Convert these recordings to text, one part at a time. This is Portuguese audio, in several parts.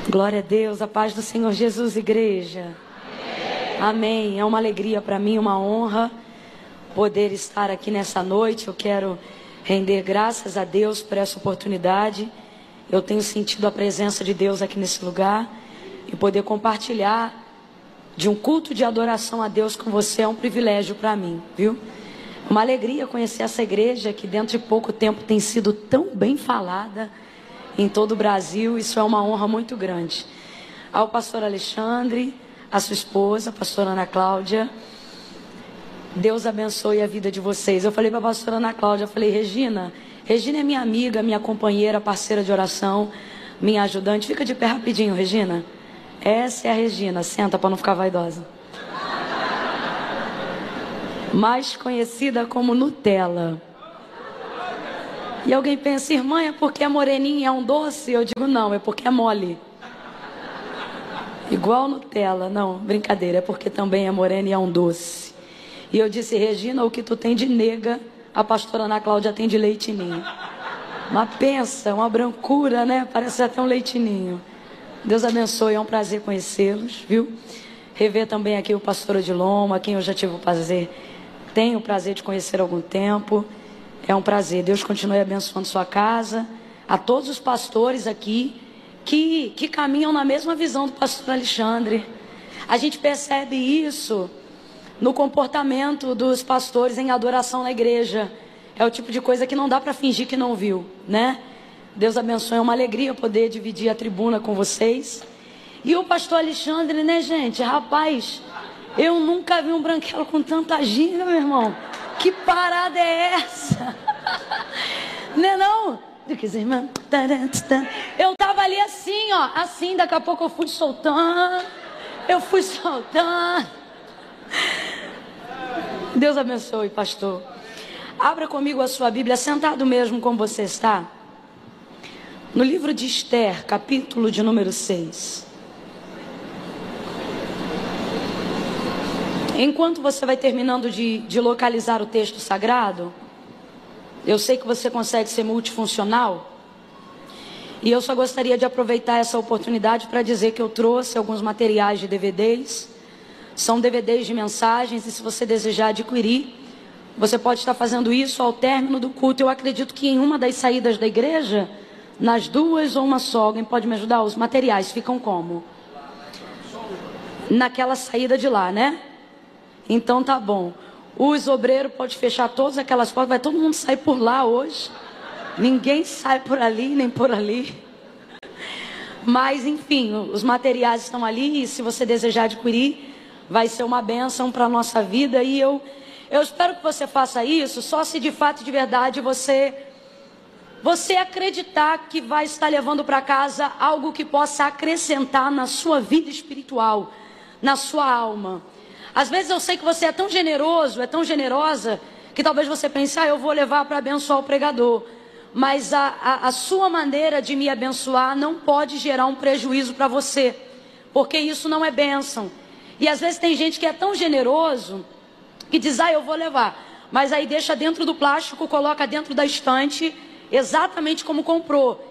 Glória a Deus, a paz do Senhor Jesus, igreja. Amém. É uma alegria para mim, uma honra poder estar aqui nessa noite. Eu quero render graças a Deus por essa oportunidade. Eu tenho sentido a presença de Deus aqui nesse lugar e poder compartilhar de um culto de adoração a Deus com você é um privilégio para mim, viu? Uma alegria conhecer essa igreja que dentro de pouco tempo tem sido tão bem falada em todo o Brasil. Isso é uma honra muito grande. Ao pastor Alexandre, a sua esposa, a pastora Ana Cláudia, Deus abençoe a vida de vocês. Eu falei para a pastora Ana Cláudia, eu falei, Regina é minha amiga, minha companheira, parceira de oração, minha ajudante. Fica de pé rapidinho, Regina. Essa é a Regina, senta para não ficar vaidosa. Mais conhecida como Nutella. E alguém pensa, irmã, é porque é moreninha, é um doce? Eu digo, não, é porque é mole. Igual Nutella. Não, brincadeira, é porque também é morena e é um doce. E eu disse, Regina, o que tu tem de nega, a pastora Ana Cláudia tem de leitinho. Mas pensa, uma brancura, né? Parece até um leitinho. Deus abençoe, é um prazer conhecê-los, viu? Rever também aqui o pastor Odilon, a quem eu já tive o prazer, tenho o prazer de conhecer há algum tempo. É um prazer. Deus continue abençoando sua casa. A todos os pastores aqui que caminham na mesma visão do pastor Alexandre. A gente percebe isso no comportamento dos pastores em adoração na igreja. É o tipo de coisa que não dá para fingir que não viu, né? Deus abençoe, é uma alegria poder dividir a tribuna com vocês. E o pastor Alexandre, né, gente? Rapaz, eu nunca vi um branquelo com tanta ginga, meu irmão. Que parada é essa? Não é não? Eu tava ali assim, ó. Assim, daqui a pouco eu fui soltando. Deus abençoe, pastor. Abra comigo a sua Bíblia, sentado mesmo como você está. No livro de Esther, capítulo de número 6. Enquanto você vai terminando de localizar o texto sagrado, eu sei que você consegue ser multifuncional. E eu só gostaria de aproveitar essa oportunidade para dizer que eu trouxe alguns materiais de DVDs. São DVDs de mensagens e se você desejar adquirir, você pode estar fazendo isso ao término do culto. Eu acredito que em uma das saídas da igreja, nas duas ou uma só, alguém pode me ajudar? Os materiais ficam como? Naquela saída de lá, né? Então tá bom. Os obreiros podem fechar todas aquelas portas, vai todo mundo sair por lá hoje. Ninguém sai por ali, nem por ali. Mas enfim, os materiais estão ali e se você desejar adquirir, vai ser uma bênção para a nossa vida. E eu espero que você faça isso só se de fato, de verdade, você acreditar que vai estar levando para casa algo que possa acrescentar na sua vida espiritual, na sua alma. Às vezes eu sei que você é tão generoso, é tão generosa, que talvez você pense, eu vou levar para abençoar o pregador. Mas a sua maneira de me abençoar não pode gerar um prejuízo para você, porque isso não é bênção. E às vezes tem gente que é tão generoso, que diz, eu vou levar. Mas aí deixa dentro do plástico, coloca dentro da estante, exatamente como comprou.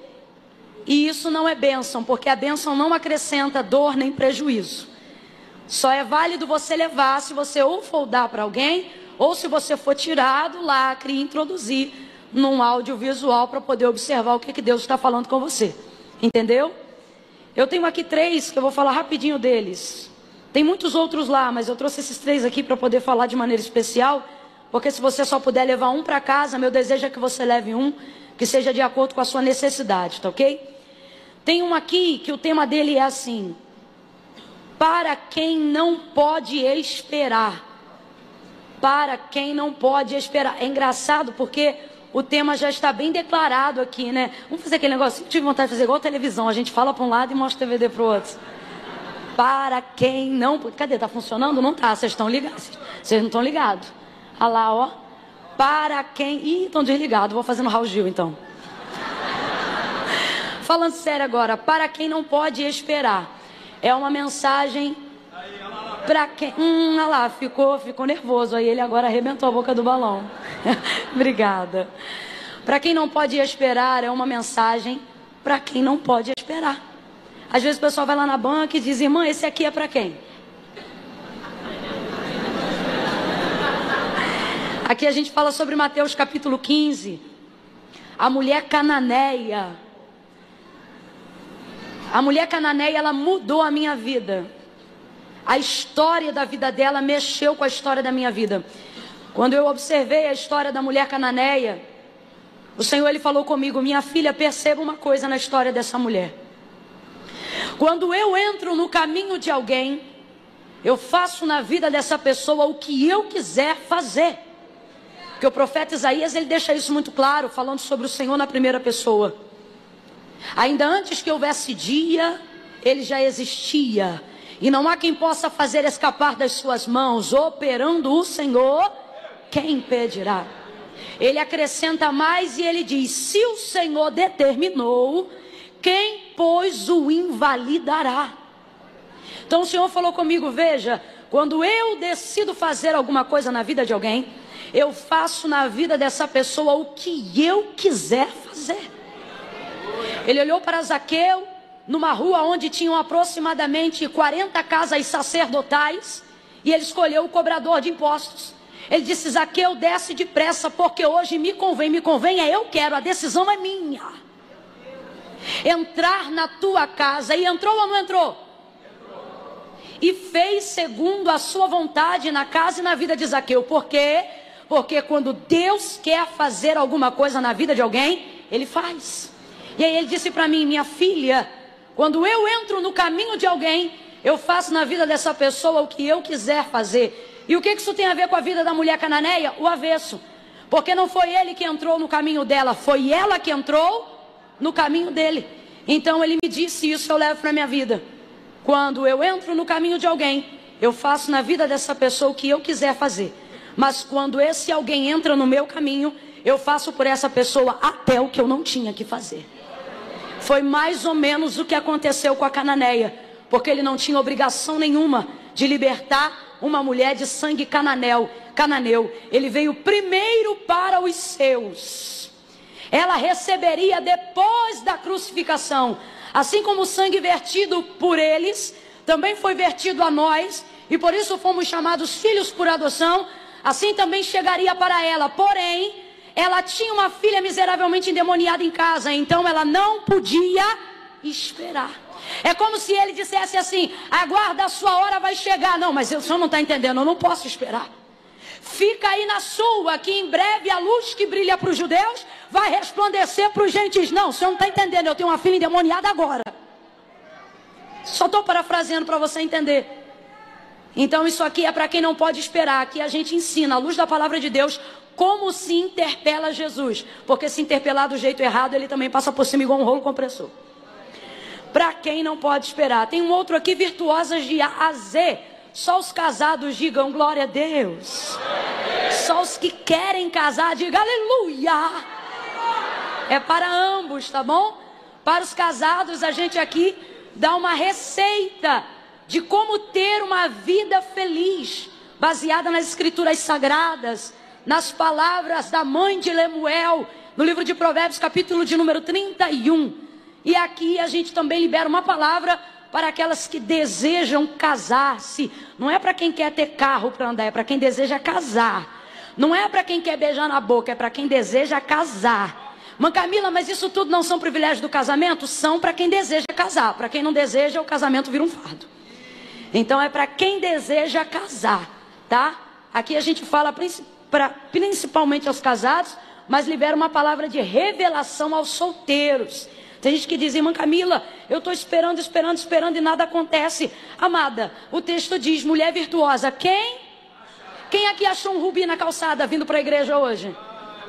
E isso não é bênção, porque a bênção não acrescenta dor nem prejuízo. Só é válido você levar se você ou for dar para alguém, ou se você for tirar do lacre e introduzir num audiovisual para poder observar o que Deus está falando com você. Entendeu? Eu tenho aqui 3 que eu vou falar rapidinho deles. Tem muitos outros lá, mas eu trouxe esses 3 aqui para poder falar de maneira especial, porque se você só puder levar um para casa, meu desejo é que você leve um, que seja de acordo com a sua necessidade, tá ok? Tem um aqui que o tema dele é assim: para quem não pode esperar. Para quem não pode esperar. É engraçado porque o tema já está bem declarado aqui, né? Vamos fazer aquele negócio. Eu tive vontade de fazer igual a televisão. A gente fala para um lado e mostra o DVD para o outro. Para quem não... Cadê? Tá funcionando? Não tá. Vocês estão ligados? Vocês não estão ligados. Olha lá, ó. Para quem... Ih, estão desligados. Vou fazer no Raul Gil, então. Falando sério agora. Para quem não pode esperar. É uma mensagem para quem... olha lá, ficou nervoso. Aí ele agora arrebentou a boca do balão. Obrigada. Para quem não pode esperar, é uma mensagem para quem não pode esperar. Às vezes o pessoal vai lá na banca e diz: irmã, esse aqui é para quem? Aqui a gente fala sobre Mateus capítulo 15. A mulher cananeia. A mulher cananeia, ela mudou a minha vida. A história da vida dela mexeu com a história da minha vida. Quando eu observei a história da mulher cananeia, o Senhor, Ele falou comigo: minha filha, perceba uma coisa na história dessa mulher. Quando eu entro no caminho de alguém, eu faço na vida dessa pessoa o que eu quiser fazer. Porque o profeta Isaías, ele deixa isso muito claro, falando sobre o Senhor na primeira pessoa. Ainda antes que houvesse dia, Ele já existia. E não há quem possa fazer escapar das suas mãos. Operando o Senhor, quem impedirá? Ele acrescenta mais e ele diz: se o Senhor determinou, quem, pois, o invalidará? Então o Senhor falou comigo: veja, quando eu decido fazer alguma coisa na vida de alguém, eu faço na vida dessa pessoa o que eu quiser fazer. Ele olhou para Zaqueu, numa rua onde tinham aproximadamente 40 casas sacerdotais, e ele escolheu o cobrador de impostos. Ele disse: Zaqueu, desce depressa, porque hoje me convém é eu quero, a decisão é minha. Entrar na tua casa. E entrou ou não entrou? E fez segundo a sua vontade na casa e na vida de Zaqueu. Por quê? Porque quando Deus quer fazer alguma coisa na vida de alguém, Ele faz. E aí ele disse para mim: minha filha, quando eu entro no caminho de alguém, eu faço na vida dessa pessoa o que eu quiser fazer. E o que isso tem a ver com a vida da mulher cananeia? O avesso. Porque não foi ele que entrou no caminho dela, foi ela que entrou no caminho dele. Então ele me disse isso, eu levo para a minha vida. Quando eu entro no caminho de alguém, eu faço na vida dessa pessoa o que eu quiser fazer. Mas quando esse alguém entra no meu caminho, eu faço por essa pessoa até o que eu não tinha que fazer. Foi mais ou menos o que aconteceu com a cananeia, porque ele não tinha obrigação nenhuma de libertar uma mulher de sangue cananeu. Ele veio primeiro para os seus. Ela receberia depois da crucificação. Assim como o sangue vertido por eles também foi vertido a nós, e por isso fomos chamados filhos por adoção, assim também chegaria para ela. Porém, ela tinha uma filha miseravelmente endemoniada em casa, então ela não podia esperar. É como se ele dissesse assim: aguarda, a sua hora vai chegar. Não, mas o senhor não está entendendo, eu não posso esperar. Fica aí na sua, que em breve a luz que brilha para os judeus vai resplandecer para os gentios. Não, o senhor não está entendendo, eu tenho uma filha endemoniada agora. Só estou parafraseando para você entender. Então isso aqui é para quem não pode esperar. Aqui a gente ensina, à luz da palavra de Deus, como se interpela Jesus. Porque se interpelar do jeito errado, ele também passa por cima igual um rolo compressor. Para quem não pode esperar. Tem um outro aqui: virtuosas de A a Z. Só os casados digam glória a Deus. Só os que querem casar digam aleluia. É para ambos, tá bom? Para os casados, a gente aqui dá uma receita de como ter uma vida feliz, baseada nas escrituras sagradas, nas palavras da mãe de Lemuel, no livro de Provérbios, capítulo de número 31. E aqui a gente também libera uma palavra para aquelas que desejam casar-se. Não é para quem quer ter carro para andar, é para quem deseja casar. Não é para quem quer beijar na boca, é para quem deseja casar. Mãe Camila, mas isso tudo não são privilégios do casamento? São para quem deseja casar. Para quem não deseja, o casamento vira um fardo. Então é para quem deseja casar, tá? Aqui a gente fala principalmente aos casados, mas libera uma palavra de revelação aos solteiros. Tem gente que diz: irmã Camila, eu estou esperando e nada acontece. Amada, o texto diz: mulher virtuosa. Quem aqui achou um rubi na calçada vindo para a igreja hoje?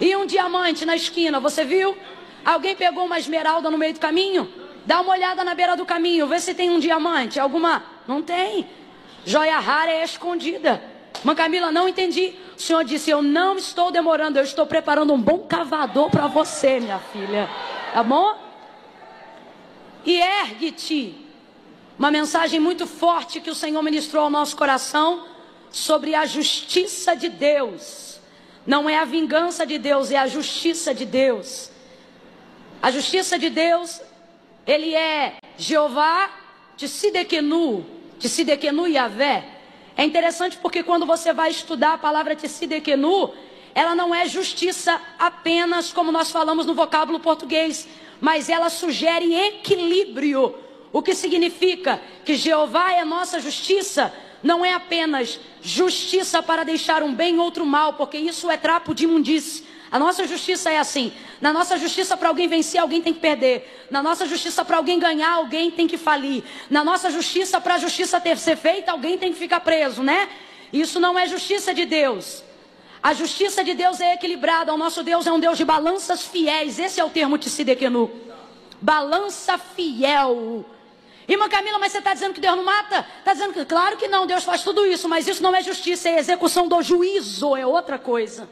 E um diamante na esquina, você viu? Alguém pegou uma esmeralda no meio do caminho? Dá uma olhada na beira do caminho, vê se tem um diamante. Alguma? Não tem. Joia rara é escondida. Irmã Camila, não entendi. O Senhor disse: eu não estou demorando, eu estou preparando um bom cavador para você, minha filha. Tá bom? E ergue-te. Uma mensagem muito forte que o Senhor ministrou ao nosso coração sobre a justiça de Deus. Não é a vingança de Deus, é a justiça de Deus. A justiça de Deus ele é Jeová Tsidkenu Yahvé. É interessante porque quando você vai estudar a palavra Tsidkenu, ela não é justiça apenas como nós falamos no vocábulo português, mas ela sugere equilíbrio, o que significa que Jeová é nossa justiça. Não é apenas justiça para deixar um bem e outro mal, porque isso é trapo de imundície. A nossa justiça é assim. Na nossa justiça, para alguém vencer, alguém tem que perder. Na nossa justiça, para alguém ganhar, alguém tem que falir. Na nossa justiça, para a justiça ser feita, alguém tem que ficar preso, né? Isso não é justiça de Deus. A justiça de Deus é equilibrada. O nosso Deus é um Deus de balanças fiéis. Esse é o termo Tsidkenu. Balança fiel. Irmã Camila, mas você está dizendo que Deus não mata? Está dizendo que, claro que não, Deus faz tudo isso, mas isso não é justiça, é execução do juízo, é outra coisa.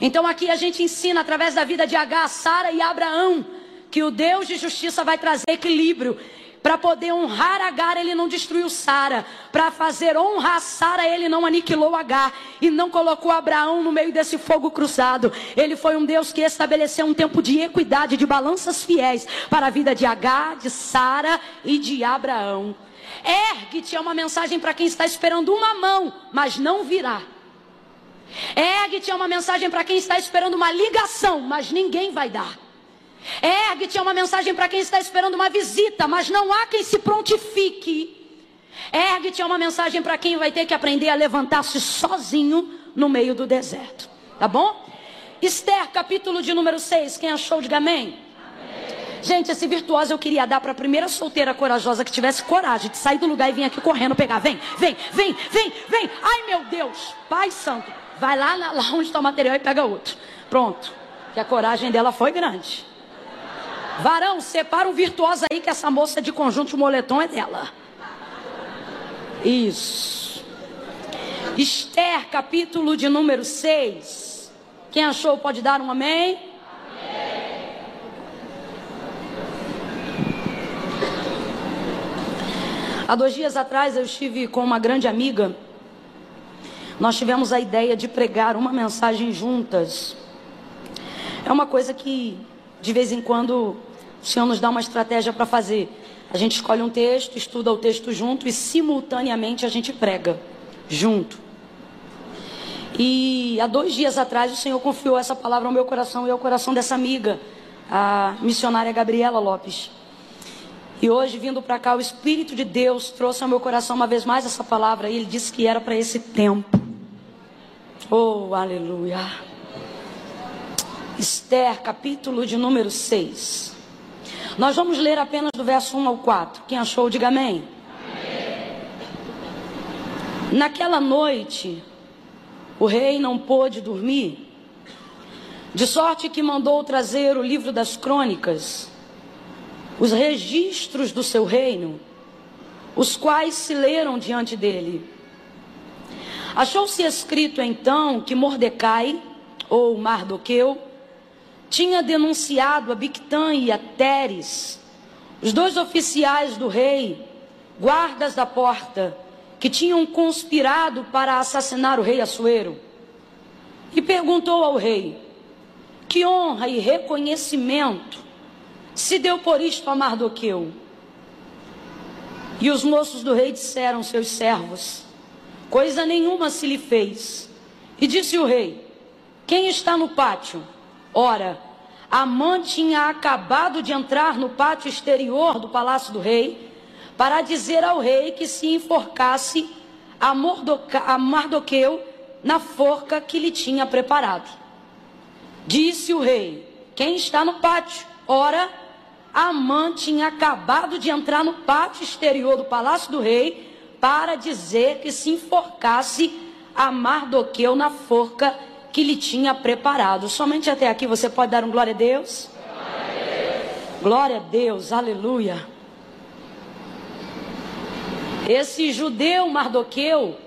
Então aqui a gente ensina através da vida de Agar, Sara e Abraão, que o Deus de justiça vai trazer equilíbrio. Para poder honrar Agar, ele não destruiu Sara. Para fazer honrar Sara, ele não aniquilou Agar. E não colocou Abraão no meio desse fogo cruzado. Ele foi um Deus que estabeleceu um tempo de equidade, de balanças fiéis para a vida de Agar, de Sara e de Abraão. Ergue-te é uma mensagem para quem está esperando uma mão, mas não virá. Ergue-te é uma mensagem para quem está esperando uma ligação, mas ninguém vai dar. Ergue-te é uma mensagem para quem está esperando uma visita, mas não há quem se prontifique. Ergue-te é uma mensagem para quem vai ter que aprender a levantar-se sozinho no meio do deserto. Tá bom? Esther, capítulo de número 6. Quem achou, diga amém. Gente, esse virtuoso eu queria dar para a primeira solteira corajosa que tivesse coragem de sair do lugar e vir aqui correndo pegar. Vem. Ai, meu Deus. Pai santo. Vai lá onde está o material e pega outro. Pronto. Que a coragem dela foi grande. Varão, separa um virtuoso aí que essa moça de conjunto de moletom é dela. Isso. Esther, capítulo de número 6. Quem achou pode dar um amém? Amém. Há 2 dias atrás eu estive com uma grande amiga. Nós tivemos a ideia de pregar uma mensagem juntas. É uma coisa que de vez em quando o Senhor nos dá uma estratégia para fazer. A gente escolhe um texto, estuda o texto junto e simultaneamente a gente prega junto. E há 2 dias atrás o Senhor confiou essa palavra ao meu coração e ao coração dessa amiga, a missionária Gabriela Lopes. E hoje, vindo para cá, o Espírito de Deus trouxe ao meu coração uma vez mais essa palavra. E Ele disse que era para esse tempo. Oh, aleluia. Esther, capítulo de número 6. Nós vamos ler apenas do verso 1 ao 4. Quem achou, diga amém. Amém. Naquela noite, o rei não pôde dormir, de sorte que mandou trazer o livro das crônicas, os registros do seu reino, os quais se leram diante dele. Achou-se escrito então que Mordecai, ou Mardoqueu, tinha denunciado a Bigtã e a Teres, os 2 oficiais do rei, guardas da porta, que tinham conspirado para assassinar o rei Assuero. E perguntou ao rei: que honra e reconhecimento se deu por isto a Mardoqueu? E os moços do rei disseram, seus servos: coisa nenhuma se lhe fez. E disse o rei: quem está no pátio? Ora, Amã tinha acabado de entrar no pátio exterior do palácio do rei para dizer ao rei que se enforcasse a Mardoqueu na forca que lhe tinha preparado. Disse o rei: quem está no pátio? Ora, Amã tinha acabado de entrar no pátio exterior do palácio do rei para dizer que se enforcasse a Mardoqueu na forca que lhe tinha preparado. Somente até aqui você pode dar um glória a Deus? Glória a Deus, glória a Deus, aleluia. Esse judeu Mardoqueu,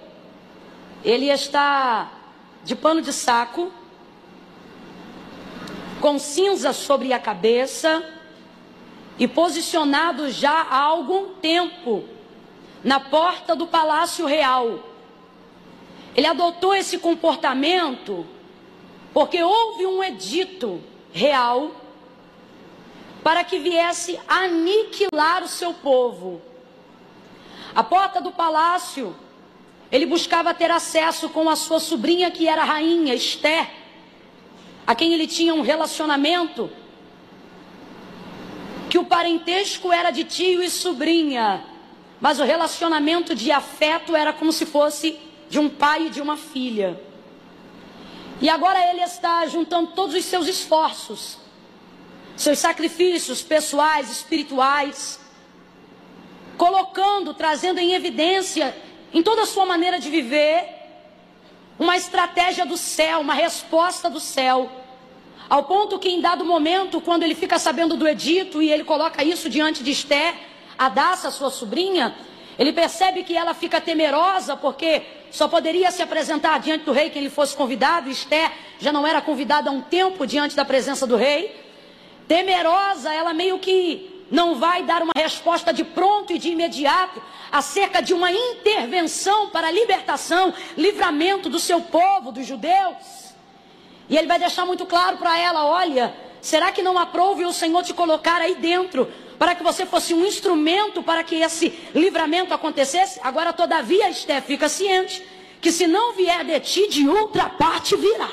ele está de pano de saco, com cinza sobre a cabeça e posicionado já há algum tempo na porta do palácio real. Ele adotou esse comportamento porque houve um edito real para que viesse aniquilar o seu povo. À porta do palácio, ele buscava ter acesso com a sua sobrinha, que era a rainha Esther, a quem ele tinha um relacionamento, que o parentesco era de tio e sobrinha, mas o relacionamento de afeto era como se fosse de um pai e de uma filha. E agora ele está juntando todos os seus esforços, seus sacrifícios pessoais, espirituais, colocando, trazendo em evidência, em toda a sua maneira de viver, uma estratégia do céu, uma resposta do céu, ao ponto que em dado momento, quando ele fica sabendo do edito e ele coloca isso diante de Esther, Hadassa, sua sobrinha, ele percebe que ela fica temerosa, porque só poderia se apresentar diante do rei quem ele fosse convidado. Esther já não era convidada há um tempo diante da presença do rei. Temerosa, ela meio que não vai dar uma resposta de pronto e de imediato acerca de uma intervenção para a libertação, livramento do seu povo, dos judeus. E ele vai deixar muito claro para ela: olha, será que não aprouve o Senhor te colocar aí dentro, para que você fosse um instrumento para que esse livramento acontecesse? Agora, todavia, Esther, fica ciente que se não vier de ti, de outra parte virá.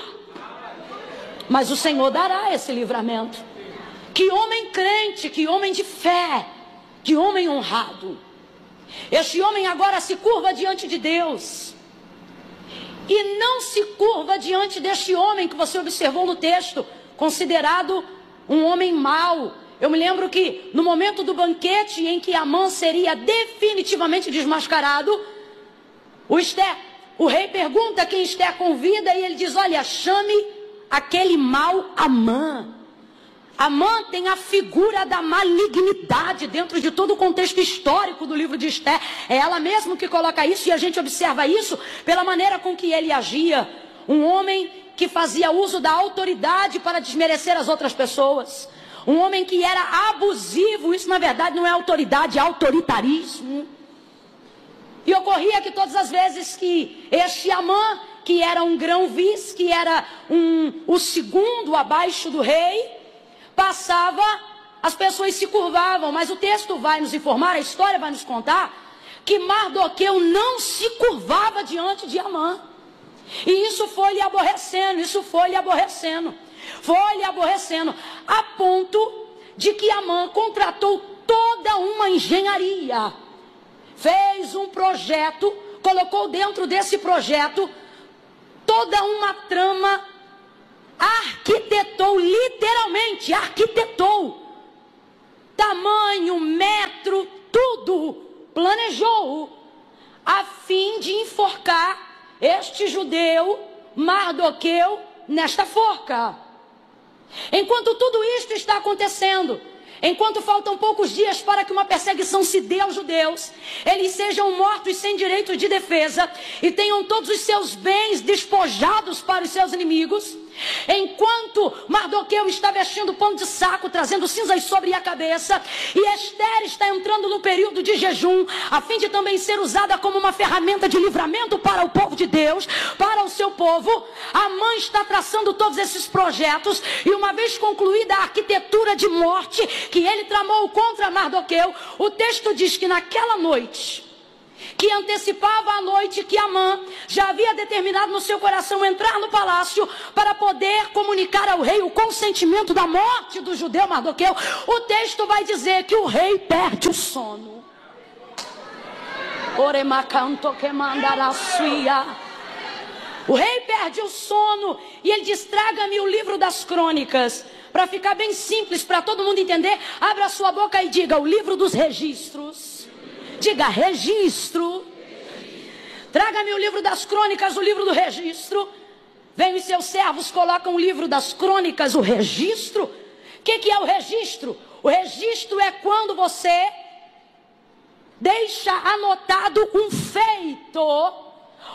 Mas o Senhor dará esse livramento. Que homem crente, que homem de fé, que homem honrado. Este homem agora se curva diante de Deus. E não se curva diante deste homem que você observou no texto, considerado um homem mau. Eu me lembro que no momento do banquete em que Amã seria definitivamente desmascarado, o rei pergunta quem Esther convida e ele diz: olha, chame aquele mau Amã. Amã tem a figura da malignidade dentro de todo o contexto histórico do livro de Esther. É ela mesma que coloca isso, e a gente observa isso pela maneira com que ele agia. Um homem que fazia uso da autoridade para desmerecer as outras pessoas. Um homem que era abusivo. Isso na verdade não é autoridade, é autoritarismo. E ocorria que todas as vezes que este Amã, que era um grão-vice, que era o segundo abaixo do rei, passava, as pessoas se curvavam. Mas o texto vai nos informar, a história vai nos contar, que Mardoqueu não se curvava diante de Amã. E isso foi lhe aborrecendo, foi lhe aborrecendo, a ponto de que Amã contratou toda uma engenharia, fez um projeto, colocou dentro desse projeto toda uma trama, arquitetou, literalmente arquitetou, tamanho, metro, tudo, planejou, a fim de enforcar este judeu, Mardoqueu, nesta forca. Enquanto tudo isto está acontecendo, enquanto faltam poucos dias para que uma perseguição se dê aos judeus, eles sejam mortos sem direito de defesa e tenham todos os seus bens despojados para os seus inimigos, enquanto Mardoqueu está vestindo pano de saco, trazendo cinzas sobre a cabeça, e Esther está entrando no período de jejum, a fim de também ser usada como uma ferramenta de livramento para o povo de Deus, para o seu povo, Amã está traçando todos esses projetos, e uma vez concluída a arquitetura de morte que ele tramou contra Mardoqueu, o texto diz que naquela noite, que antecipava a noite que Amã já havia determinado no seu coração entrar no palácio para poder comunicar ao rei o consentimento da morte do judeu Mardoqueu, o texto vai dizer que o rei perde o sono. O rei perde o sono e ele diz: traga-me o livro das crônicas. Para ficar bem simples, para todo mundo entender, abra a sua boca e diga: o livro dos registros. Diga: registro. Traga-me o livro das crônicas, o livro do registro. Vem os seus servos, colocam o livro das crônicas, o registro. O que é o registro? O registro é quando você deixa anotado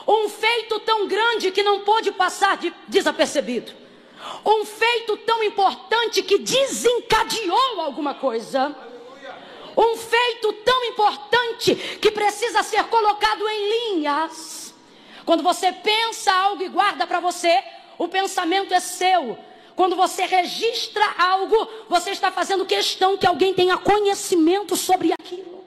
um feito tão grande que não pôde passar desapercebido. Um feito tão importante que desencadeou alguma coisa. Um feito tão importante que precisa ser colocado em linhas. Quando você pensa algo e guarda para você, o pensamento é seu. Quando você registra algo, você está fazendo questão que alguém tenha conhecimento sobre aquilo.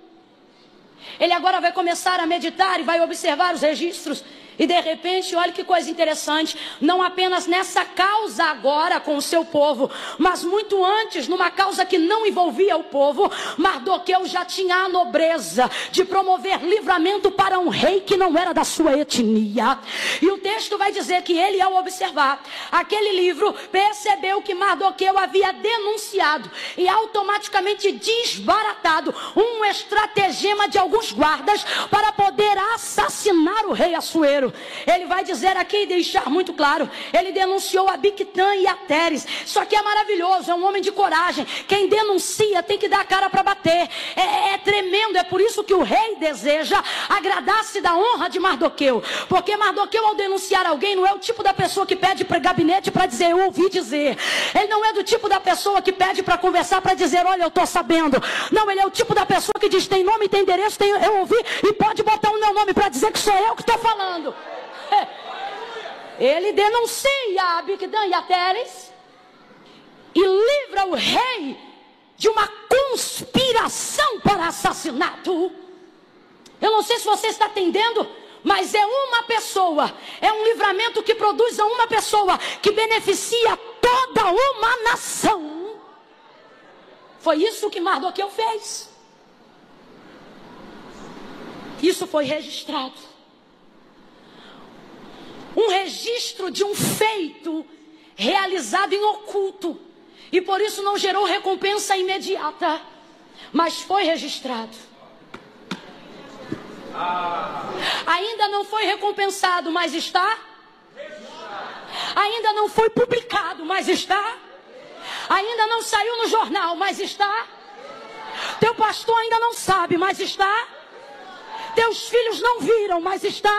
Ele agora vai começar a meditar e vai observar os registros. E de repente, olha que coisa interessante, não apenas nessa causa agora com o seu povo, mas muito antes, numa causa que não envolvia o povo, Mardoqueu já tinha a nobreza de promover livramento para um rei que não era da sua etnia. E o texto vai dizer que ele, ao observar aquele livro, percebeu que Mardoqueu havia denunciado e automaticamente desbaratado um estratagema de alguns guardas para poder assassinar o rei Assuero. Ele vai dizer aqui e deixar muito claro, ele denunciou a Bigtã e a Teres. Só que é maravilhoso, é um homem de coragem. Quem denuncia tem que dar a cara para bater. É tremendo, é por isso que o rei deseja agradar-se da honra de Mardoqueu. Porque Mardoqueu, ao denunciar alguém, não é o tipo da pessoa que pede para gabinete para dizer, eu ouvi dizer. Ele não é do tipo da pessoa que pede para conversar para dizer, olha, eu estou sabendo. Não, ele é o tipo da pessoa que diz, tem nome, tem endereço, eu ouvi, e pode botar o meu nome para dizer que sou eu que estou falando. Ele denuncia a Bigtã e a Teres e livra o rei de uma conspiração para assassinato. Eu não sei se você está entendendo, mas é uma pessoa, é um livramento que produz a uma pessoa, que beneficia toda uma nação. Foi isso que Mardoqueu fez. Isso foi registrado. Um registro de um feito realizado em oculto. E por isso não gerou recompensa imediata. Mas foi registrado. Ainda não foi recompensado, mas está. Ainda não foi publicado, mas está. Ainda não saiu no jornal, mas está. Teu pastor ainda não sabe, mas está. Teus filhos não viram, mas está.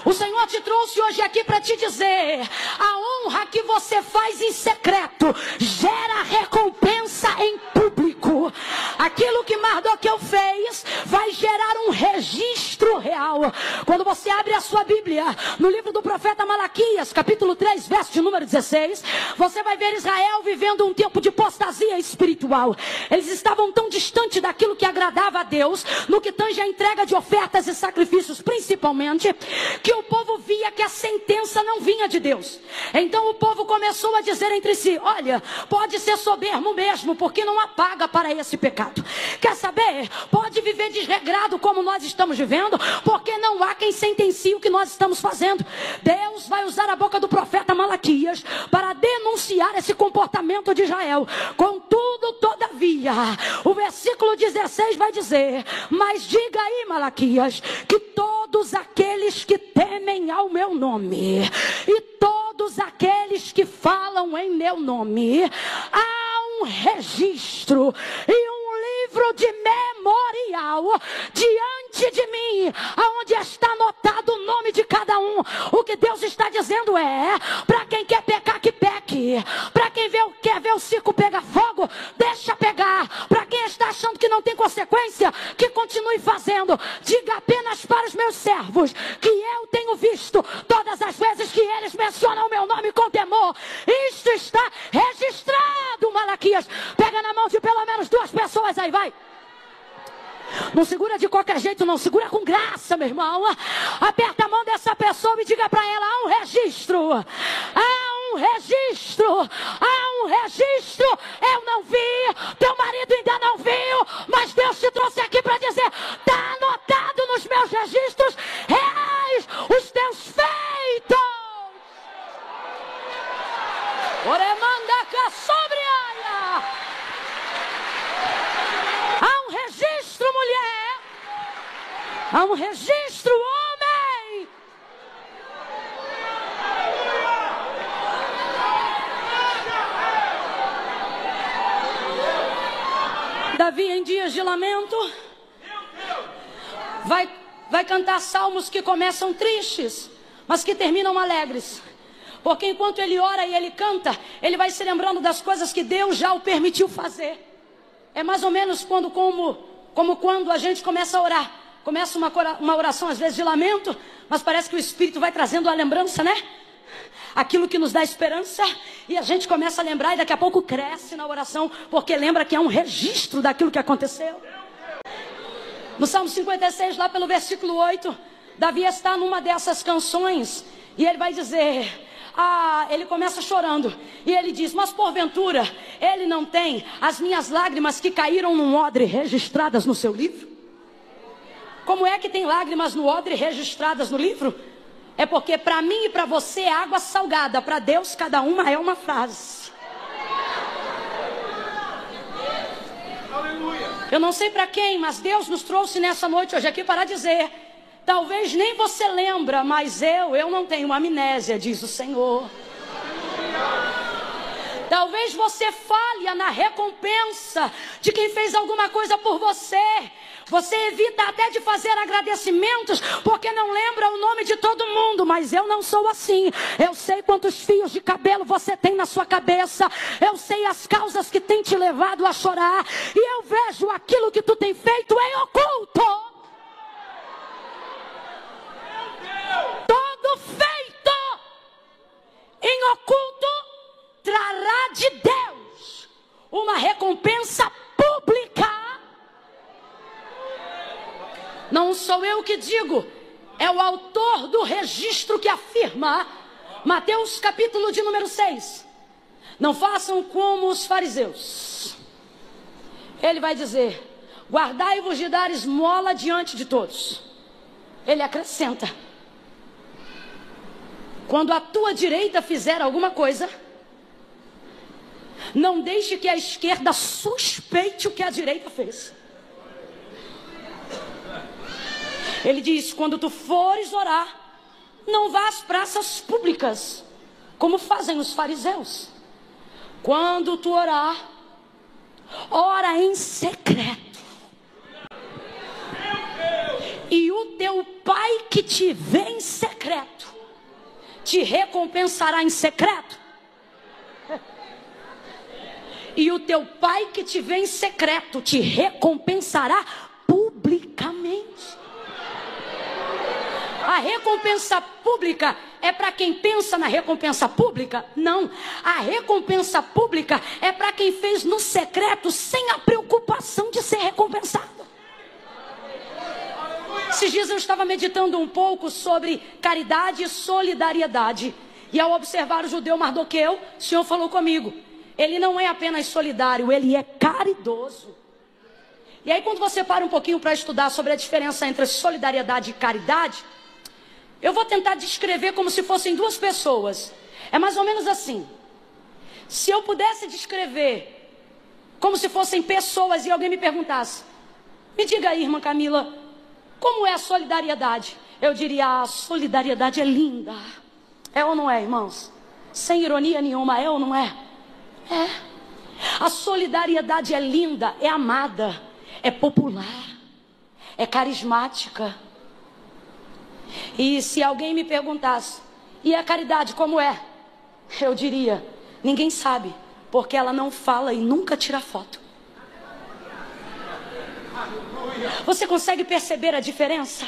O Senhor te trouxe hoje aqui para te dizer, a honra que você faz em secreto gera recompensa em público. Aquilo que Mardoqueu fez vai gerar um registro real. Quando você abre a sua Bíblia no livro do profeta Malaquias, capítulo 3, verso de número 16, você vai ver Israel vivendo um tempo de apostasia espiritual. Eles estavam tão distantes daquilo que agradava a Deus, no que tange a entrega de ofertas e sacrifícios principalmente, que o povo via que a sentença não vinha de Deus. Então o povo começou a dizer entre si, olha, pode ser soberbo mesmo, porque não há paga para esse pecado. Quer saber? Pode viver desregrado como nós estamos vivendo, porque não há quem sentencie o que nós estamos fazendo. Deus vai usar a boca do profeta Malaquias para denunciar esse comportamento de Israel. Contudo, todavia, o versículo 16 vai dizer, mas diga aí, Malaquias, que todos aqueles que temem ao meu nome e todos aqueles que falam em meu nome, há um registro e um livro de memorial diante de mim, aonde está anotado o nome de cada um. O que Deus está dizendo é, para quem quer pecar, que peque. Para quem quer ver o circo pegar fogo, deixa pegar. Para quem está achando que não tem consequência, que continue fazendo. Diga apenas para os meus servos que eu tenho visto todas as vezes que eles mencionam o meu nome com temor. Isto está registrado, Malaquias. Pega na mão de pelo menos 2 pessoas aí, vai. Não segura de qualquer jeito, não. Segura com graça, meu irmão. Aperta a mão dessa pessoa e diga para ela, há um registro. Há um registro. Há um registro. Eu não vi. Teu marido ainda não viu. Mas Deus te trouxe aqui para dizer, está anotado nos meus registros reais os teus feitos. Oremanda sobre ela. Há um registro, mulher. Há um registro, homem. Davi, em dias de lamento, vai cantar salmos que começam tristes, mas que terminam alegres. Porque enquanto ele ora e ele canta, ele vai se lembrando das coisas que Deus já o permitiu fazer. É mais ou menos como quando a gente começa a orar. Começa uma oração às vezes de lamento, mas parece que o Espírito vai trazendo a lembrança, né? aquilo que nos dá esperança, e a gente começa a lembrar e daqui a pouco cresce na oração, porque lembra que é um registro daquilo que aconteceu. No Salmo 56, lá pelo versículo 8, Davi está numa dessas canções e ele vai dizer... ele começa chorando e ele diz: mas porventura ele não tem as minhas lágrimas que caíram num odre registradas no seu livro? Como é que tem lágrimas no odre registradas no livro? É porque para mim e para você é água salgada, para Deus cada uma é uma frase. Eu não sei para quem, mas Deus nos trouxe nessa noite hoje aqui para dizer: talvez nem você lembra, mas eu não tenho amnésia, diz o Senhor. Talvez você falha na recompensa de quem fez alguma coisa por você. Você evita até de fazer agradecimentos porque não lembra o nome de todo mundo, mas eu não sou assim. Eu sei quantos fios de cabelo você tem na sua cabeça. Eu sei as causas que tem te levado a chorar. E eu vejo aquilo que tu tem feito em oculto. Todo feito em oculto trará de Deus uma recompensa pública. Não sou eu que digo, é o autor do registro que afirma. Mateus capítulo de número 6. Não façam como os fariseus. Ele vai dizer: guardai-vos de dar esmola diante de todos. Ele acrescenta: quando a tua direita fizer alguma coisa, não deixe que a esquerda suspeite o que a direita fez. Ele diz: quando tu fores orar, não vá às praças públicas, como fazem os fariseus. Quando tu orar, ora em secreto. E o teu pai que te vê em secreto, te recompensará em secreto. E o teu pai que te vê em secreto, te recompensará publicamente. A recompensa pública é para quem pensa na recompensa pública? Não. A recompensa pública é para quem fez no secreto sem a preocupação de ser recompensado. Esses dias eu estava meditando um pouco sobre caridade e solidariedade. E ao observar o judeu Mardoqueu, o Senhor falou comigo: ele não é apenas solidário, ele é caridoso. E aí quando você para um pouquinho para estudar sobre a diferença entre solidariedade e caridade, eu vou tentar descrever como se fossem duas pessoas. É mais ou menos assim. Se eu pudesse descrever como se fossem pessoas e alguém me perguntasse: me diga aí, irmã Camila, como é a solidariedade? Eu diria: a solidariedade é linda. É ou não é, irmãos? Sem ironia nenhuma, é ou não é? É. A solidariedade é linda, é amada, é popular, é carismática. E se alguém me perguntasse: e a caridade como é? Eu diria: ninguém sabe, porque ela não fala e nunca tira foto. Você consegue perceber a diferença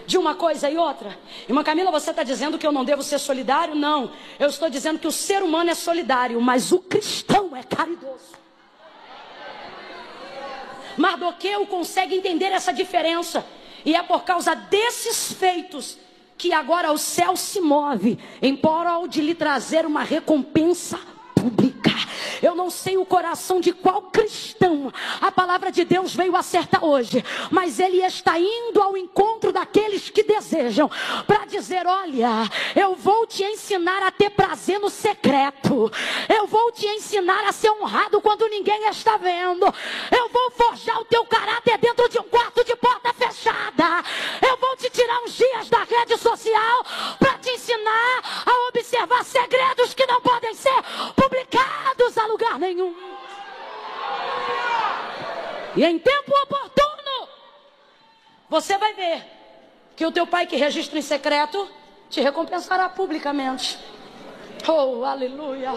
de uma coisa e outra? Irmã Camila, você está dizendo que eu não devo ser solidário? Não, eu estou dizendo que o ser humano é solidário, mas o cristão é caridoso. Mardoqueu consegue entender essa diferença. E é por causa desses feitos que agora o céu se move em prol de lhe trazer uma recompensa pública. Eu não sei o coração de qual cristão a palavra de Deus veio acertar hoje, mas ele está indo ao encontro daqueles que desejam, para dizer: olha, eu vou te ensinar a ter prazer no secreto, eu vou te ensinar a ser honrado quando ninguém está vendo, eu vou forjar o teu caráter dentro de um quarto de porta fechada, eu vou te tirar uns dias da rede social para te ensinar a observar segredos que não podem ser publicados a lugar nenhum. E em tempo oportuno, você vai ver que o teu pai que registra em secreto te recompensará publicamente. Oh, aleluia.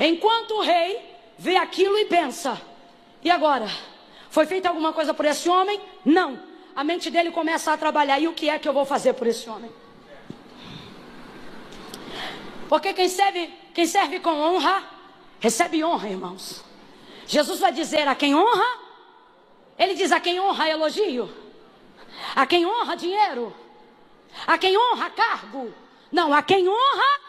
Enquanto o rei vê aquilo e pensa: e agora? Foi feita alguma coisa por esse homem? Não. A mente dele começa a trabalhar: e o que é que eu vou fazer por esse homem? Porque quem serve com honra, recebe honra, irmãos. Jesus vai dizer a quem honra, ele diz a quem honra elogio, a quem honra dinheiro, a quem honra cargo. Não, a quem honra,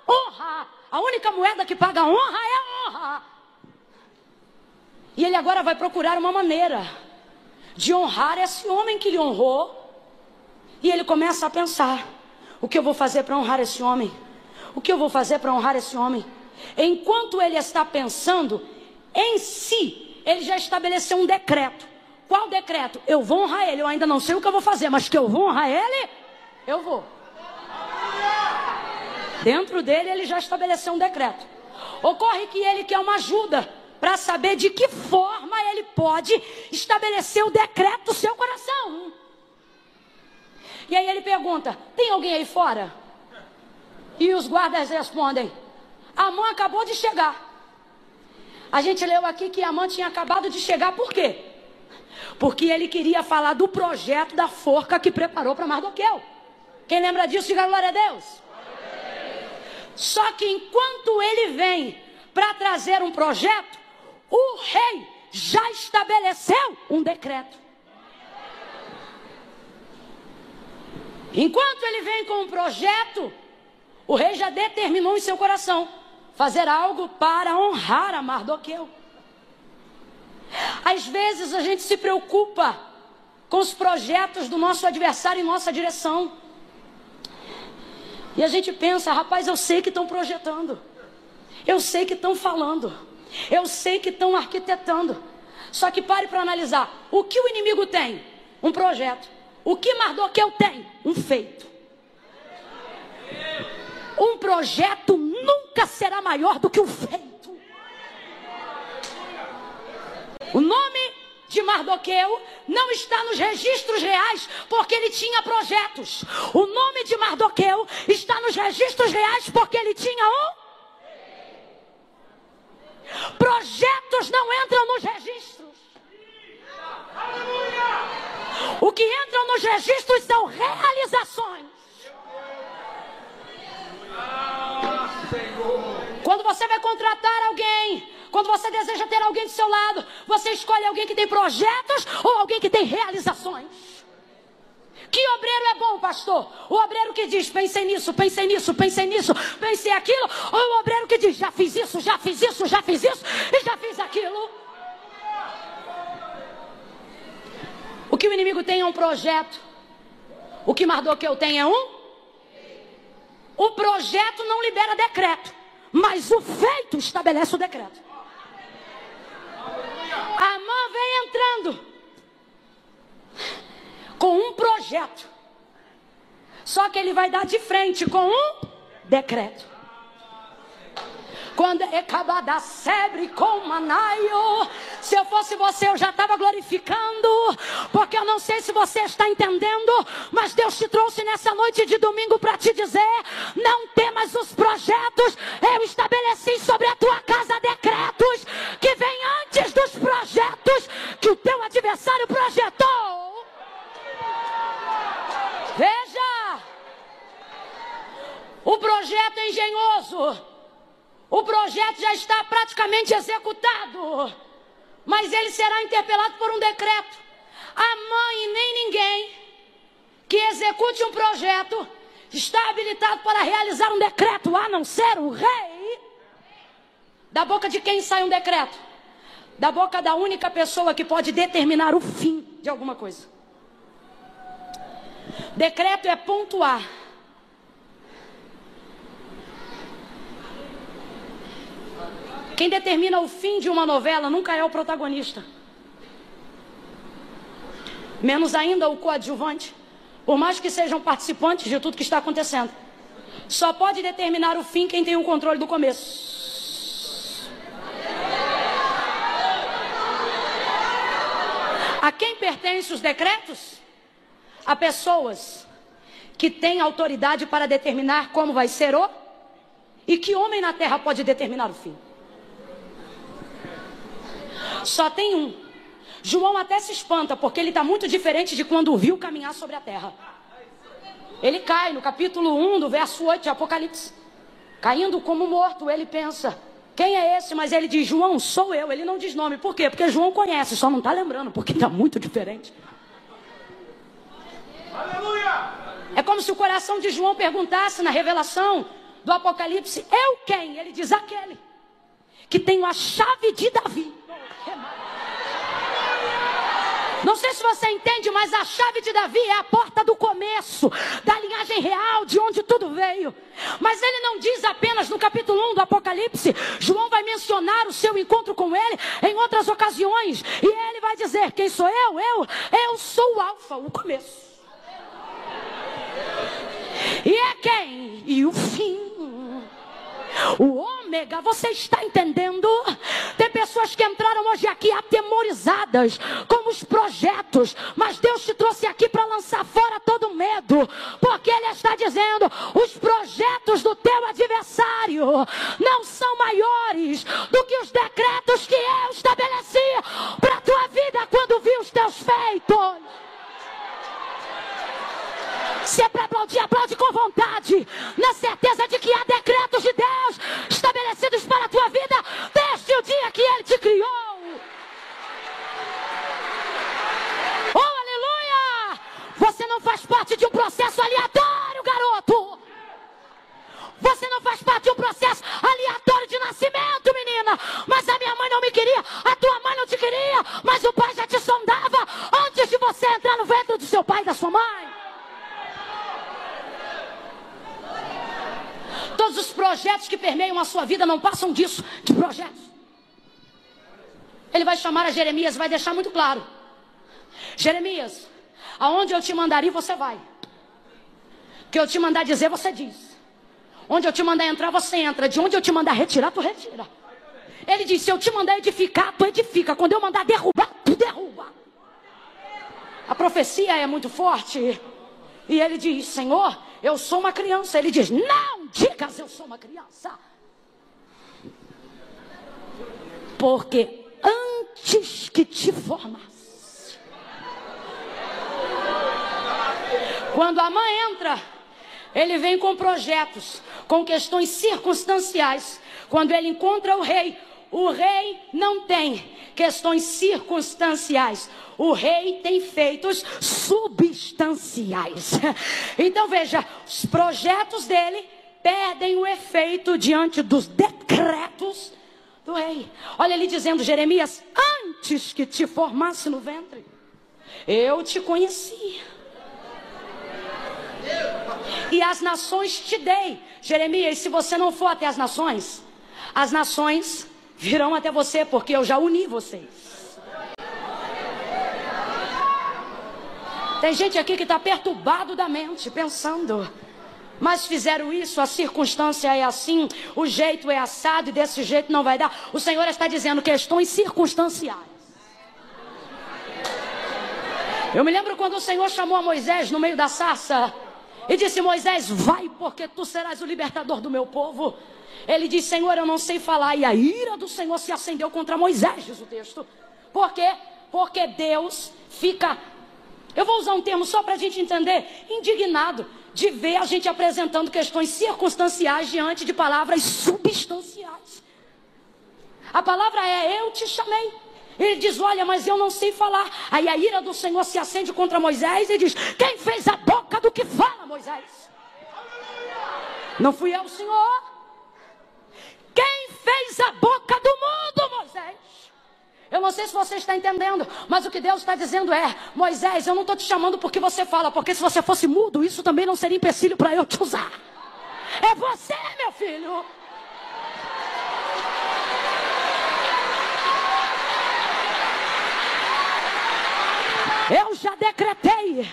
honra. A única moeda que paga honra é honra. E ele agora vai procurar uma maneira de honrar esse homem que lhe honrou. E ele começa a pensar: o que eu vou fazer para honrar esse homem? O que eu vou fazer para honrar esse homem? Enquanto ele está pensando em si, ele já estabeleceu um decreto. Qual decreto? Eu vou honrar ele. Eu ainda não sei o que eu vou fazer, mas que eu vou honrar ele, eu vou. Dentro dele ele já estabeleceu um decreto. Ocorre que ele quer uma ajuda para saber de que forma ele pode estabelecer o decreto do seu coração. E aí ele pergunta: tem alguém aí fora? E os guardas respondem: Amã acabou de chegar. A gente leu aqui que Amã tinha acabado de chegar, por quê? Porque ele queria falar do projeto da forca que preparou para Mardoqueu. Quem lembra disso, diga glória a Deus. Só que enquanto ele vem para trazer um projeto, o rei já estabeleceu um decreto. Enquanto ele vem com um projeto, o rei já determinou em seu coração fazer algo para honrar a Mardoqueu. Às vezes a gente se preocupa com os projetos do nosso adversário em nossa direção. E a gente pensa: rapaz, eu sei que estão projetando, eu sei que estão falando, eu sei que estão arquitetando. Só que pare para analisar: o que o inimigo tem? Um projeto. O que Mardoqueu tem? Um feito. Um projeto nunca será maior do que o feito. O nome de Mardoqueu não está nos registros reais porque ele tinha projetos. O nome de Mardoqueu está nos registros reais porque ele tinha projetos não entram nos registros. O que entram nos registros são realizações. Quando você vai contratar alguém, quando você deseja ter alguém do seu lado, você escolhe alguém que tem projetos ou alguém que tem realizações. Que obreiro é bom, pastor? O obreiro que diz: pensei nisso, pensei nisso, pensei nisso, pensei aquilo. Ou o obreiro que diz: já fiz isso, já fiz isso, já fiz isso e já fiz aquilo. O que o inimigo tem é um projeto. O que Mardoqueu tem é o projeto não libera decreto, mas o feito estabelece o decreto. Amã vem entrando com um projeto, só que ele vai dar de frente com um decreto. Quando Ecabada sebre com Manaio, se eu fosse você eu já estava glorificando, porque eu não sei se você está entendendo, mas Deus te trouxe nessa noite de domingo para te dizer: não temas os projetos, eu estabeleci sobre a tua casa decretos que vêm antes dos projetos que o teu adversário projetou. Veja, o projeto é engenhoso. O projeto já está praticamente executado, mas ele será interpelado por um decreto. Amã e nem ninguém que execute um projeto está habilitado para realizar um decreto, a não ser o rei. Da boca de quem sai um decreto? Da boca da única pessoa que pode determinar o fim de alguma coisa. Decreto é pontuar. Quem determina o fim de uma novela nunca é o protagonista. Menos ainda o coadjuvante. Por mais que sejam participantes de tudo que está acontecendo. Só pode determinar o fim quem tem o controle do começo. A quem pertencem os decretos? A pessoas que têm autoridade para determinar como vai ser o... E que homem na terra pode determinar o fim? Só tem um. João até se espanta, porque ele está muito diferente de quando o viu caminhar sobre a terra. Ele cai no capítulo 1 do verso 8 de Apocalipse. Caindo como morto, ele pensa, quem é esse? Mas ele diz, João, sou eu. Ele não diz nome. Por quê? Porque João conhece, só não está lembrando, porque está muito diferente. Aleluia! É como se o coração de João perguntasse na revelação do Apocalipse, eu quem? Ele diz, aquele que tem a chave de Davi. Não sei se você entende, mas a chave de Davi é a porta do começo, da linhagem real, de onde tudo veio. Mas ele não diz apenas no capítulo 1 do Apocalipse. João vai mencionar o seu encontro com ele em outras ocasiões. E ele vai dizer, quem sou eu? Eu sou o Alfa, o começo. E é quem? E o fim. O ômega, você está entendendo? Tem pessoas que entraram hoje aqui atemorizadas com os projetos, mas Deus te trouxe aqui para lançar fora todo medo, porque Ele está dizendo, os projetos do teu adversário não são maiores do que os decretos que eu estabeleci para a tua vida quando vi os teus feitos. Se é para aplaudir, aplaude com vontade, na certeza de que há decretos de Deus estabelecidos para a tua vida desde o dia que Ele te criou. Oh, aleluia! Você não faz parte de um processo aleatório, garoto. Você não faz parte de um processo aleatório de nascimento, menina. Mas a minha mãe não me queria, a tua mãe não te queria, mas o pai já te sondava antes de você entrar no ventre do seu pai e da sua mãe. Todos os projetos que permeiam a sua vida não passam disso, de projetos. Ele vai chamar a Jeremias, vai deixar muito claro. Jeremias, aonde eu te mandar ir, você vai. O que eu te mandar dizer, você diz. Onde eu te mandar entrar, você entra. De onde eu te mandar retirar, tu retira. Ele diz, se eu te mandar edificar, tu edifica. Quando eu mandar derrubar, tu derruba. A profecia é muito forte. E ele diz, Senhor, eu sou uma criança. Ele diz, não digas eu sou uma criança. Porque antes que te formasse. Quando a mãe entra, ele vem com projetos, com questões circunstanciais. Quando ele encontra o rei não tem questões circunstanciais. O rei tem feitos substanciais. Então veja, os projetos dele perdem o efeito diante dos decretos do rei. Olha ele dizendo, Jeremias, antes que te formasse no ventre, eu te conheci. E as nações te dei. Jeremias, se você não for até as nações virão até você, porque eu já uni vocês. Tem gente aqui que está perturbado da mente, pensando, mas fizeram isso, a circunstância é assim, o jeito é assado e desse jeito não vai dar. O Senhor está dizendo questões circunstanciais. Eu me lembro quando o Senhor chamou a Moisés no meio da sarça e disse, Moisés, vai, porque tu serás o libertador do meu povo. Ele disse, Senhor, eu não sei falar. E a ira do Senhor se acendeu contra Moisés, diz o texto. Por quê? Porque Deus fica, eu vou usar um termo só para a gente entender, indignado de ver a gente apresentando questões circunstanciais diante de palavras substanciais. A palavra é, eu te chamei. Ele diz, olha, mas eu não sei falar. Aí a ira do Senhor se acende contra Moisés e diz, quem fez a boca do que fala, Moisés? Não fui eu, Senhor. Quem fez a boca do mundo, Moisés? Eu não sei se você está entendendo, mas o que Deus está dizendo é, Moisés, eu não estou te chamando porque você fala, porque se você fosse mudo, isso também não seria empecilho para eu te usar. É você, meu filho. Eu já decretei,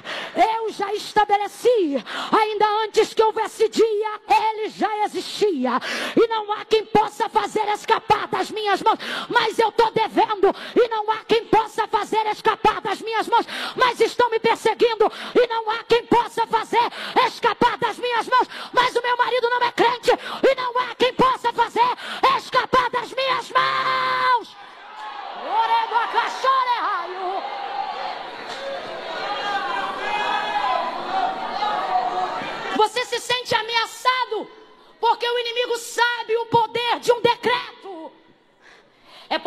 eu já estabeleci, ainda antes que houvesse dia, ele já existia. E não há quem possa fazer escapar das minhas mãos, mas eu estou devendo. E não há quem possa fazer escapar das minhas mãos, mas estão me perseguindo. E não há quem possa fazer escapar das minhas mãos, mas o meu marido não é crente. E não há quem possa fazer escapar das minhas mãos. Você se sente ameaçado porque o inimigo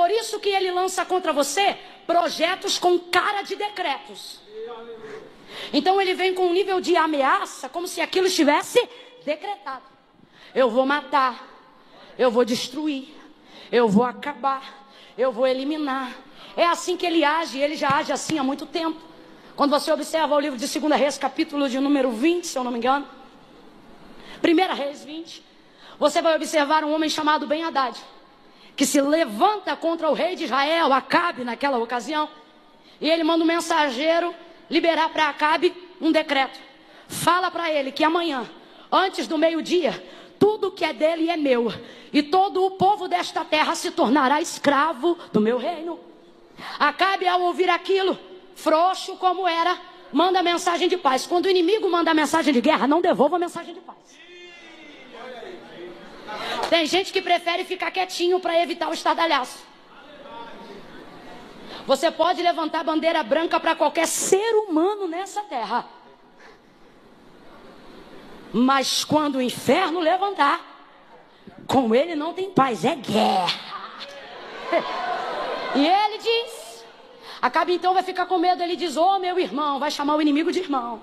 Por isso que ele lança contra você projetos com cara de decretos. Então ele vem com um nível de ameaça como se aquilo estivesse decretado. Eu vou matar, eu vou destruir, eu vou acabar, eu vou eliminar. É assim que ele age, ele já age assim há muito tempo. Quando você observa o livro de 2 Reis, capítulo de número 20, se eu não me engano, 1 Reis 20, você vai observar um homem chamado Ben-Hadad, que se levanta contra o rei de Israel, Acabe, naquela ocasião, e ele manda um mensageiro liberar para Acabe um decreto. Fala para ele que amanhã, antes do meio-dia, tudo que é dele é meu, e todo o povo desta terra se tornará escravo do meu reino. Acabe, ao ouvir aquilo, frouxo como era, manda mensagem de paz. Quando o inimigo manda mensagem de guerra, não devolva a mensagem de paz. Tem gente que prefere ficar quietinho para evitar o estardalhaço. Você pode levantar bandeira branca para qualquer ser humano nessa terra, mas quando o inferno levantar, com ele não tem paz, é guerra. E ele diz, Acabe então vai ficar com medo. Ele diz, ô meu irmão, vai chamar o inimigo de irmão.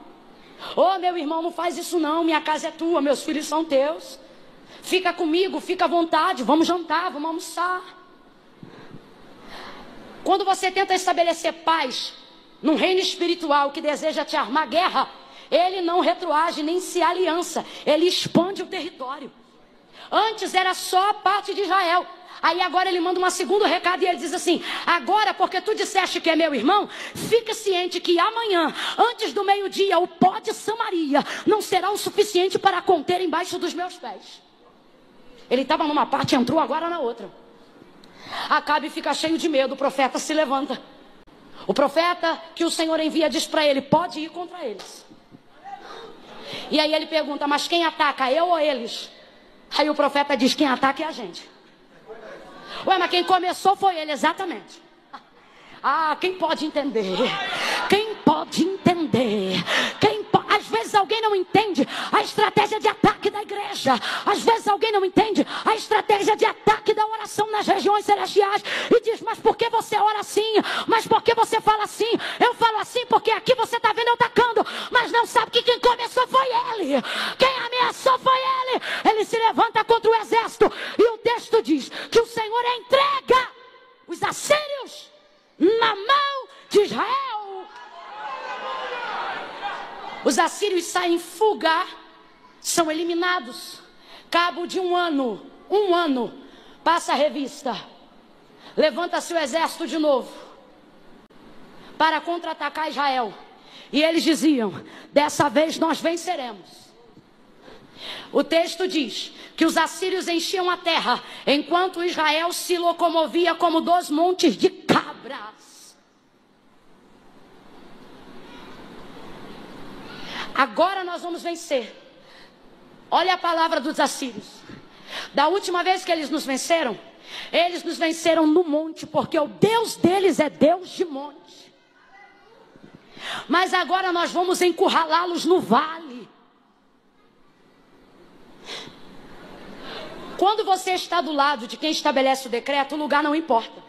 Ô meu irmão, não faz isso não, minha casa é tua, meus filhos são teus. Fica comigo, fica à vontade, vamos jantar, vamos almoçar. Quando você tenta estabelecer paz num reino espiritual que deseja te armar guerra, ele não retroage nem se aliança, ele expande o território. Antes era só a parte de Israel. Aí agora ele manda um segundo recado e ele diz assim, agora porque tu disseste que é meu irmão, fica ciente que amanhã, antes do meio-dia, o pó de Samaria não será o suficiente para conter embaixo dos meus pés. Ele estava numa parte e entrou agora na outra. Acabe fica cheio de medo, o profeta se levanta. O profeta que o Senhor envia diz para ele, pode ir contra eles. E aí ele pergunta, mas quem ataca, eu ou eles? Aí o profeta diz, quem ataca é a gente. Ué, mas quem começou foi ele, exatamente. Ah, quem pode entender? Quem pode entender? Às vezes alguém não entende a estratégia de ataque da igreja. Às vezes alguém não entende a estratégia de ataque da oração nas regiões celestiais. E diz, mas por que você ora assim? Mas por que você fala assim? Eu falo assim porque aqui você está vendo eu atacando. Mas não sabe que quem começou foi ele. Quem ameaçou foi ele. Ele se levanta contra o exército. E o texto diz que o Senhor entrega os assírios na mão de Israel. Os assírios saem em fuga, são eliminados. Cabo de um ano, passa a revista. Levanta-se o exército de novo para contra-atacar Israel. E eles diziam, dessa vez nós venceremos. O texto diz que os assírios enchiam a terra, enquanto Israel se locomovia como 2 montes de cabras. Agora nós vamos vencer. Olha a palavra dos assírios. Da última vez que eles nos venceram no monte, porque o Deus deles é Deus de monte. Mas agora nós vamos encurralá-los no vale. Quando você está do lado de quem estabelece o decreto, o lugar não importa.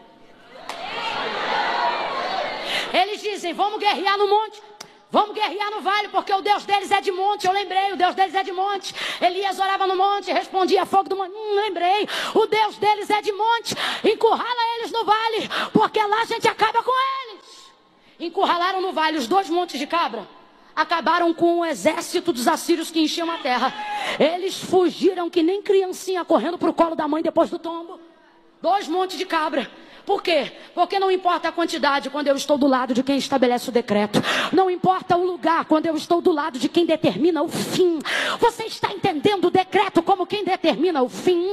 Eles dizem, vamos guerrear no monte. Vamos guerrear no vale, porque o Deus deles é de monte. Eu lembrei, o Deus deles é de monte. Elias orava no monte, respondia fogo do monte. Lembrei, o Deus deles é de monte. Encurrala eles no vale, porque lá a gente acaba com eles. Encurralaram no vale os 2 montes de cabra. Acabaram com o exército dos assírios que enchiam a terra. Eles fugiram que nem criancinha correndo para o colo da mãe depois do tombo. 2 montes de cabra. Por quê? Porque não importa a quantidade quando eu estou do lado de quem estabelece o decreto. Não importa o lugar quando eu estou do lado de quem determina o fim. Você está entendendo o decreto como quem determina o fim?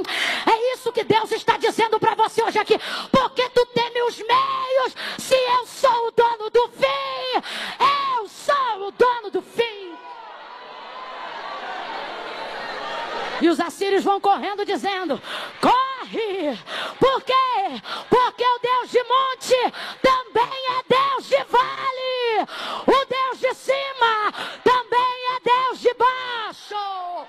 É isso que Deus está dizendo para você hoje aqui. Porque tu teme os meios, se eu sou o dono do fim. Eu sou o dono do fim. E os assírios vão correndo dizendo, corre! Por quê? Porque o Deus de monte também é Deus de vale. O Deus de cima também é Deus de baixo.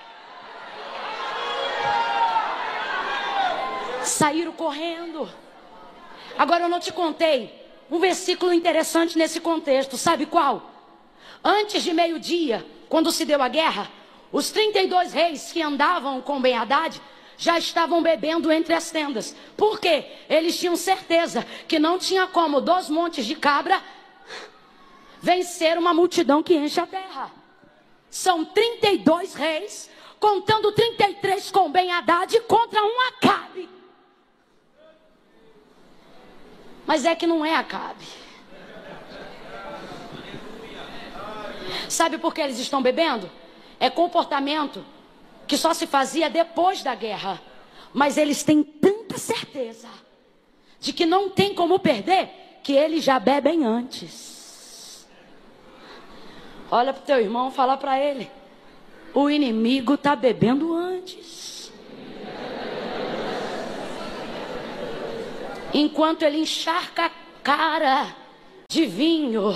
Saíram correndo. Agora eu não te contei um versículo interessante nesse contexto, sabe qual? Antes de meio-dia, quando se deu a guerra, os 32 reis que andavam com Ben-Hadad já estavam bebendo entre as tendas. Por quê? Eles tinham certeza que não tinha como 2 montes de cabra vencer uma multidão que enche a terra. São 32 reis, contando 33 com Ben-Hadad contra um Acabe. Mas é que não é Acabe. Sabe por que eles estão bebendo? É comportamento que só se fazia depois da guerra. Mas eles têm tanta certeza de que não tem como perder, que eles já bebem antes. Olha para o teu irmão, fala para ele: o inimigo está bebendo antes. Enquanto ele encharca a cara de vinho,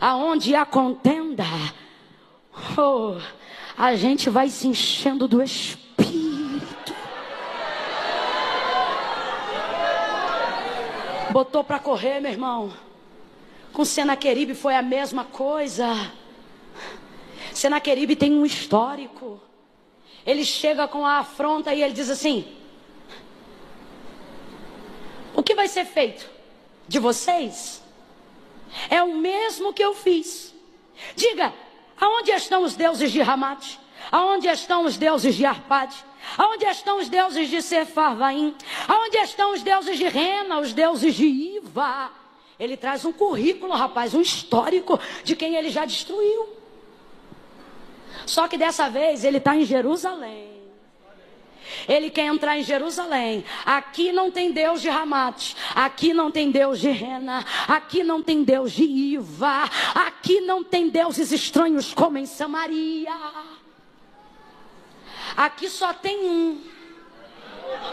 aonde há contenda, a gente vai se enchendo do Espírito. Botou para correr, meu irmão. Com Senaqueribe foi a mesma coisa. Senaqueribe tem um histórico. Ele chega com a afronta e ele diz assim: o que vai ser feito de vocês é o mesmo que eu fiz. Diga, aonde estão os deuses de Ramate? Aonde estão os deuses de Arpade? Aonde estão os deuses de Sefarvaim? Aonde estão os deuses de Rena, os deuses de Iva? Ele traz um currículo, rapaz, um histórico de quem ele já destruiu. Só que dessa vez ele está em Jerusalém. Ele quer entrar em Jerusalém. Aqui não tem Deus de Ramate. Aqui não tem Deus de Rena. Aqui não tem Deus de Iva. Aqui não tem deuses estranhos como em Samaria. Aqui só tem um.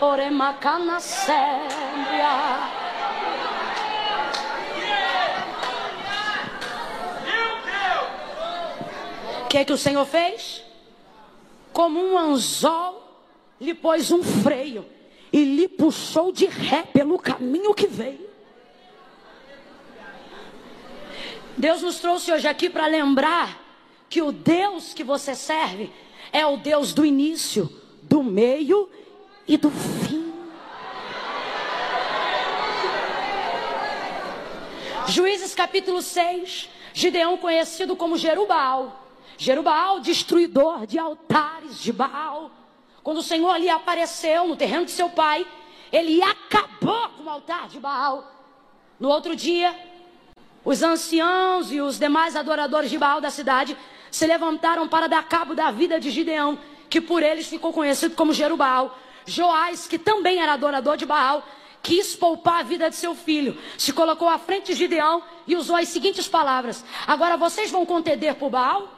Oremacana Séria. O que o Senhor fez? Como um anzol, lhe pôs um freio e lhe puxou de ré pelo caminho que veio. Deus nos trouxe hoje aqui para lembrar que o Deus que você serve é o Deus do início, do meio e do fim. Juízes capítulo 6, Gideão conhecido como Jerubbaal. Jerubbaal, destruidor de altares de Baal. Quando o Senhor lhe apareceu no terreno de seu pai, ele acabou com o altar de Baal. No outro dia, os anciãos e os demais adoradores de Baal da cidade se levantaram para dar cabo da vida de Gideão, que por eles ficou conhecido como Jerubbaal. Joás, que também era adorador de Baal, quis poupar a vida de seu filho, se colocou à frente de Gideão e usou as seguintes palavras: agora vocês vão contender por Baal?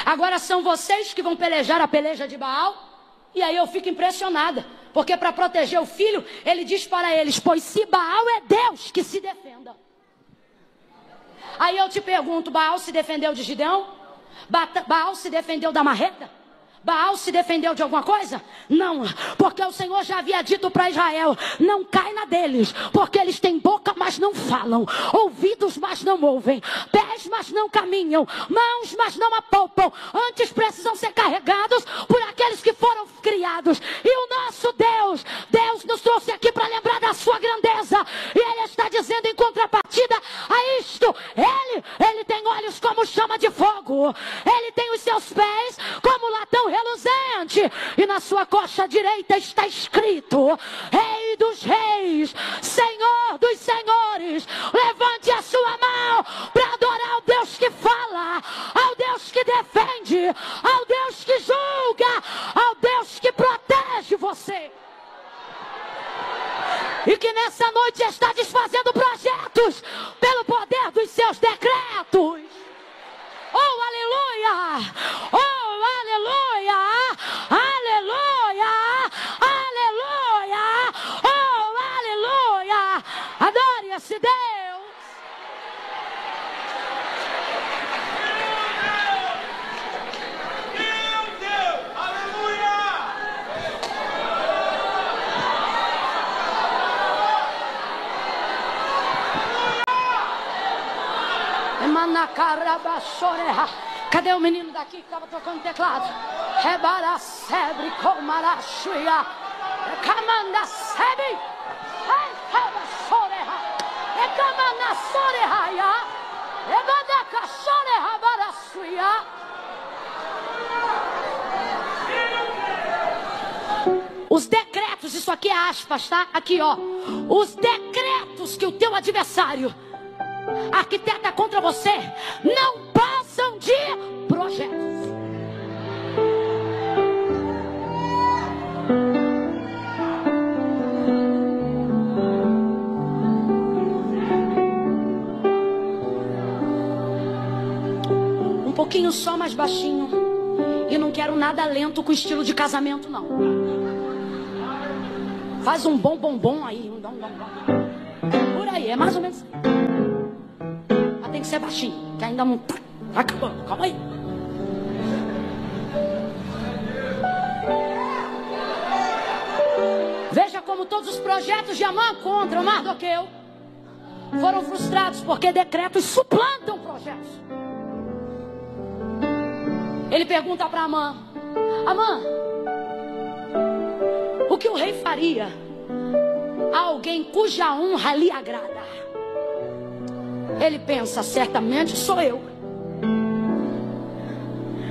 Agora são vocês que vão pelejar a peleja de Baal? E aí eu fico impressionada, porque para proteger o filho, ele diz para eles: pois se Baal é Deus, que se defenda. Aí eu te pergunto, Baal se defendeu de Gideão? Baal se defendeu da marreta? Baal se defendeu de alguma coisa? Não, porque o Senhor já havia dito para Israel: não cai na deles, porque eles têm boca, mas não falam, ouvidos, mas não ouvem, pés, mas não caminham, mãos, mas não apalpam. Antes precisam ser carregados por aqueles que foram criados. E o nosso Deus nos trouxe aqui para lembrar da sua grandeza. E Ele está dizendo em contrapartida a isto: Ele tem olhos como chama de fogo, Ele tem os seus pés como latão reluzente, e na sua coxa direita está escrito: Rei dos reis, Senhor dos senhores. Levante a sua mão para adorar ao Deus que fala, ao Deus que defende, ao Deus que julga, ao Deus que protege você. E que nessa noite está desfazendo projetos pelo poder dos seus decretos. Oh, aleluia! Oh, aleluia! Aleluia! Aleluia! Oh, aleluia! Adore esse Deus! Meu Deus! Aleluia! Cadê o menino daqui que estava tocando teclado? Rebara sebre com marachuia. Camanda sebre. Camanda soreha. Rebada soreha barasuia. Os decretos, isso aqui é aspas, tá? Aqui, ó. Os decretos que o teu adversário arquiteta contra você não passam de projetos. Um pouquinho só mais baixinho. E não quero nada lento com estilo de casamento, não. Faz um bom aí. Por aí, é mais ou menos. Mas tem que ser baixinho, que ainda não tá acabando. Calma aí. Veja como todos os projetos de Amã contra Mardoqueu foram frustrados, porque decretos suplantam projetos. Ele pergunta para Amã: Amã, o que o rei faria a alguém cuja honra lhe agrada? Ele pensa: certamente sou eu.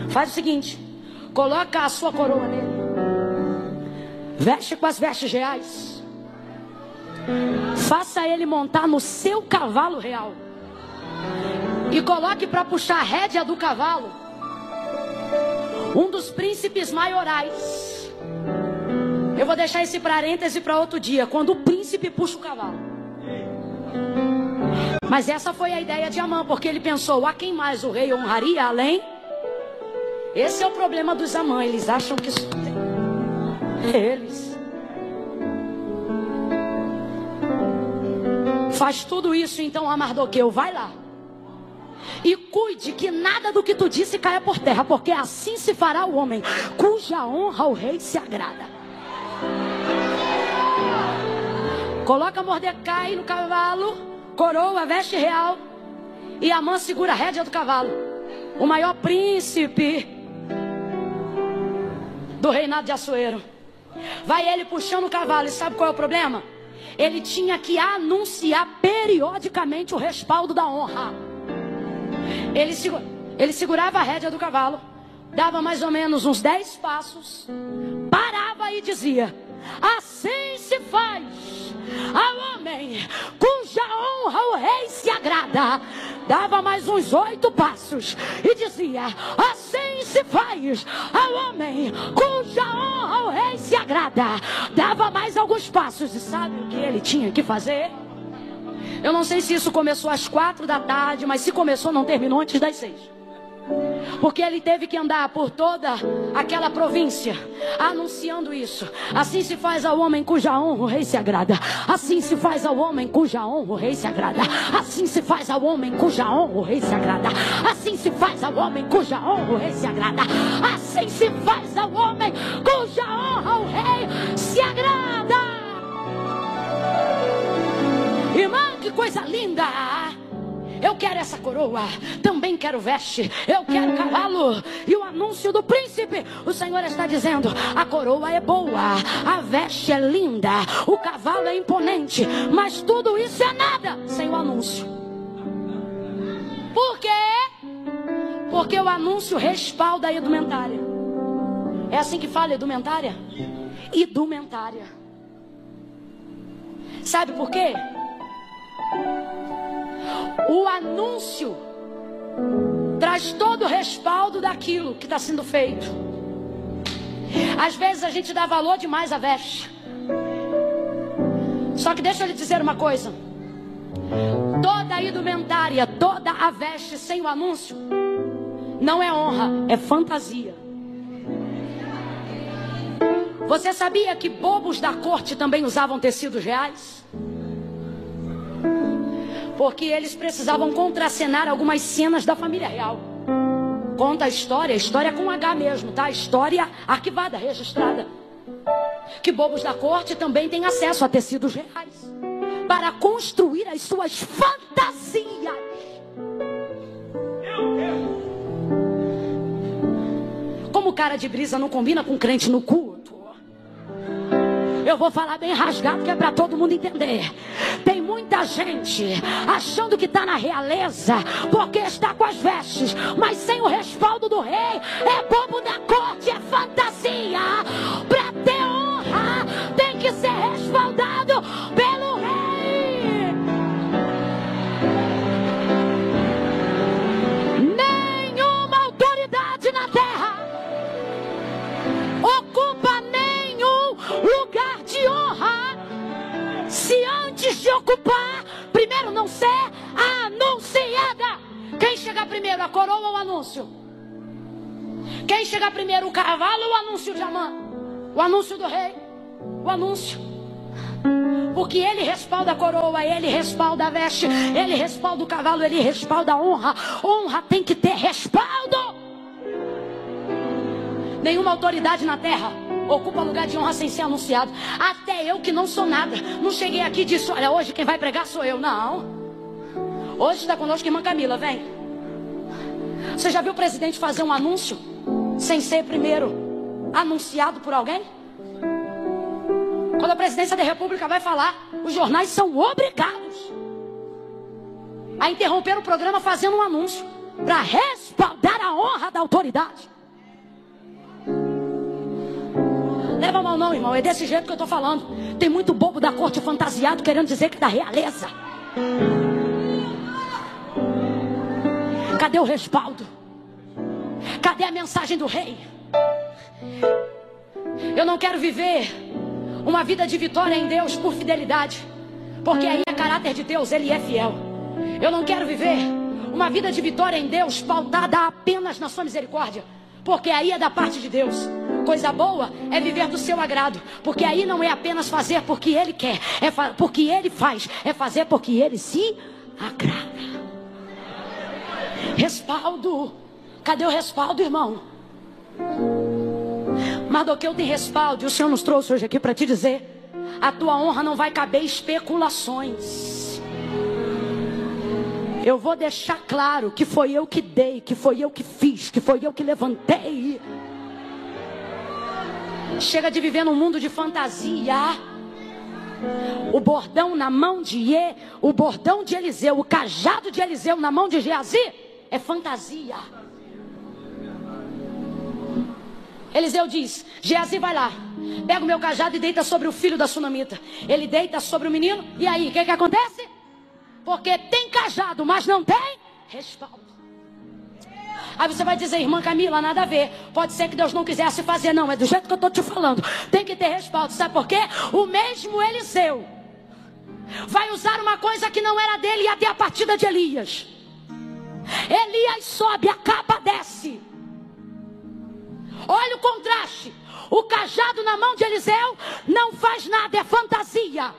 Faz o seguinte: coloca a sua coroa nele, veste com as vestes reais, faça ele montar no seu cavalo real e coloque para puxar a rédea do cavalo um dos príncipes maiorais. Eu vou deixar esse parêntese para outro dia, quando o príncipe puxa o cavalo. Mas essa foi a ideia de Amã, porque ele pensou: a quem mais o rei honraria além? Esse é o problema dos Amã, eles acham que só tem eles. Faz tudo isso então a Mardoqueu, vai lá e cuide que nada do que tu disse caia por terra, porque assim se fará o homem cuja honra o rei se agrada. Coloca Mordecai no cavalo, coroa, veste real, e Amã segura a rédea do cavalo. O maior príncipe do reinado de Assuero. Vai ele puxando o cavalo, e sabe qual é o problema? Ele tinha que anunciar periodicamente o respaldo da honra. Ele segurava a rédea do cavalo, dava mais ou menos uns 10 passos, parava e dizia: assim se faz ao homem cuja honra o rei se agrada. Dava mais uns 8 passos e dizia: assim se faz ao homem cuja honra o rei se agrada. Dava mais alguns passos, e sabe o que ele tinha que fazer? Eu não sei se isso começou às 4 da tarde, mas se começou, não terminou antes das 6. Porque ele teve que andar por toda aquela província anunciando isso. Assim se faz ao homem cuja honra o rei se agrada. Assim se faz ao homem cuja honra o rei se agrada. Assim se faz ao homem cuja honra o rei se agrada. Assim se faz ao homem cuja honra o rei se agrada. Assim se faz ao homem cuja honra o rei se agrada. Irmã, que coisa linda! Eu quero essa coroa, também quero veste, eu quero cavalo e o anúncio do príncipe. O Senhor está dizendo: a coroa é boa, a veste é linda, o cavalo é imponente, mas tudo isso é nada sem o anúncio. Por quê? Porque o anúncio respalda a indumentária. É assim que fala indumentária? Indumentária. Sabe por quê? O anúncio traz todo o respaldo daquilo que está sendo feito. Às vezes a gente dá valor demais à veste. Só que deixa eu lhe dizer uma coisa: toda a indumentária, toda a veste sem o anúncio não é honra, é fantasia. Você sabia que bobos da corte também usavam tecidos reais? Porque eles precisavam contracenar algumas cenas da família real. Conta a história com H mesmo, tá? História arquivada, registrada. Que bobos da corte também têm acesso a tecidos reais para construir as suas fantasias. cara de brisa não combina com crente no culto. Eu vou falar bem rasgado que é para todo mundo entender. Tem muita gente achando que está na realeza porque está com as vestes, mas sem o respaldo do rei. É bobo da corte, é fantasia. Para ter honra tem que ser respaldado pelo rei. Nenhuma autoridade na terra ocupa nenhum lugar de honra se antes de ocupar, primeiro não ser anunciada. Quem chega primeiro, a coroa ou o anúncio? Quem chega primeiro, o cavalo ou o anúncio de Amã? O anúncio do rei? O anúncio. Porque ele respalda a coroa, ele respalda a veste, ele respalda o cavalo, ele respalda a honra. Honra tem que ter respaldo. Nenhuma autoridade na terra ocupa lugar de honra sem ser anunciado. Até eu que não sou nada, não cheguei aqui e disse, olha, hoje quem vai pregar sou eu. Não. Hoje está conosco a irmã Camila, vem. Você já viu o presidente fazer um anúncio sem ser primeiro anunciado por alguém? Quando a presidência da república vai falar, os jornais são obrigados a interromper o programa fazendo um anúncio para respaldar a honra da autoridade. Leva mal não, irmão, é desse jeito que eu estou falando. Tem muito bobo da corte fantasiado querendo dizer que é da realeza. Cadê o respaldo? Cadê a mensagem do rei? Eu não quero viver uma vida de vitória em Deus por fidelidade, porque aí é caráter de Deus, Ele é fiel. Eu não quero viver uma vida de vitória em Deus pautada apenas na sua misericórdia, porque aí é da parte de Deus. Coisa boa é viver do seu agrado, porque aí não é apenas fazer porque Ele quer, é porque Ele faz, é fazer porque Ele se agrada. Respaldo. Cadê o respaldo, irmão? Mardoqueu tem respaldo, e o Senhor nos trouxe hoje aqui para te dizer: a tua honra não vai caber especulações. Eu vou deixar claro que foi eu que dei, que foi eu que fiz, que foi eu que levantei. Chega de viver num mundo de fantasia. O bordão na mão de o bordão de Eliseu, o cajado de Eliseu na mão de Geazi é fantasia. Eliseu diz: Geazi, vai lá, pega o meu cajado e deita sobre o filho da sunamita. Ele deita sobre o menino, e aí, o que acontece? Porque tem cajado, mas não tem respaldo. Aí você vai dizer: irmã Camila, nada a ver. Pode ser que Deus não quisesse fazer. Não, é do jeito que eu estou te falando. Tem que ter respaldo. Sabe por quê? O mesmo Eliseu vai usar uma coisa que não era dele e até a partida de Elias. Elias sobe, a capa desce. Olha o contraste. O cajado na mão de Eliseu não faz nada, é fantasia.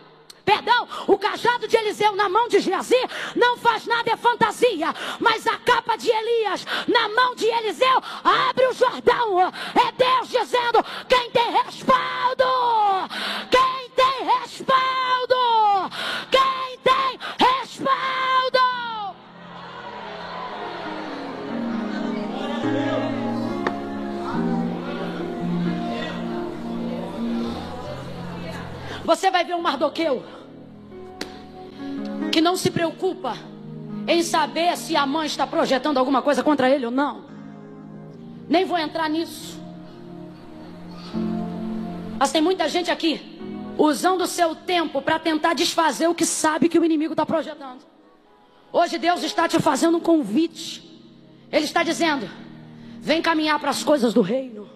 Perdão, o cajado de Eliseu na mão de Geazi não faz nada, é fantasia. Mas a capa de Elias na mão de Eliseu abre o Jordão. É Deus dizendo: quem tem respaldo? Quem tem respaldo? Quem tem respaldo? Você vai ver um Mardoqueu que não se preocupa em saber se a mãe está projetando alguma coisa contra ele ou não. Nem vou entrar nisso. Mas tem muita gente aqui usando o seu tempo para tentar desfazer o que sabe que o inimigo está projetando. Hoje Deus está te fazendo um convite. Ele está dizendo: vem caminhar para as coisas do reino.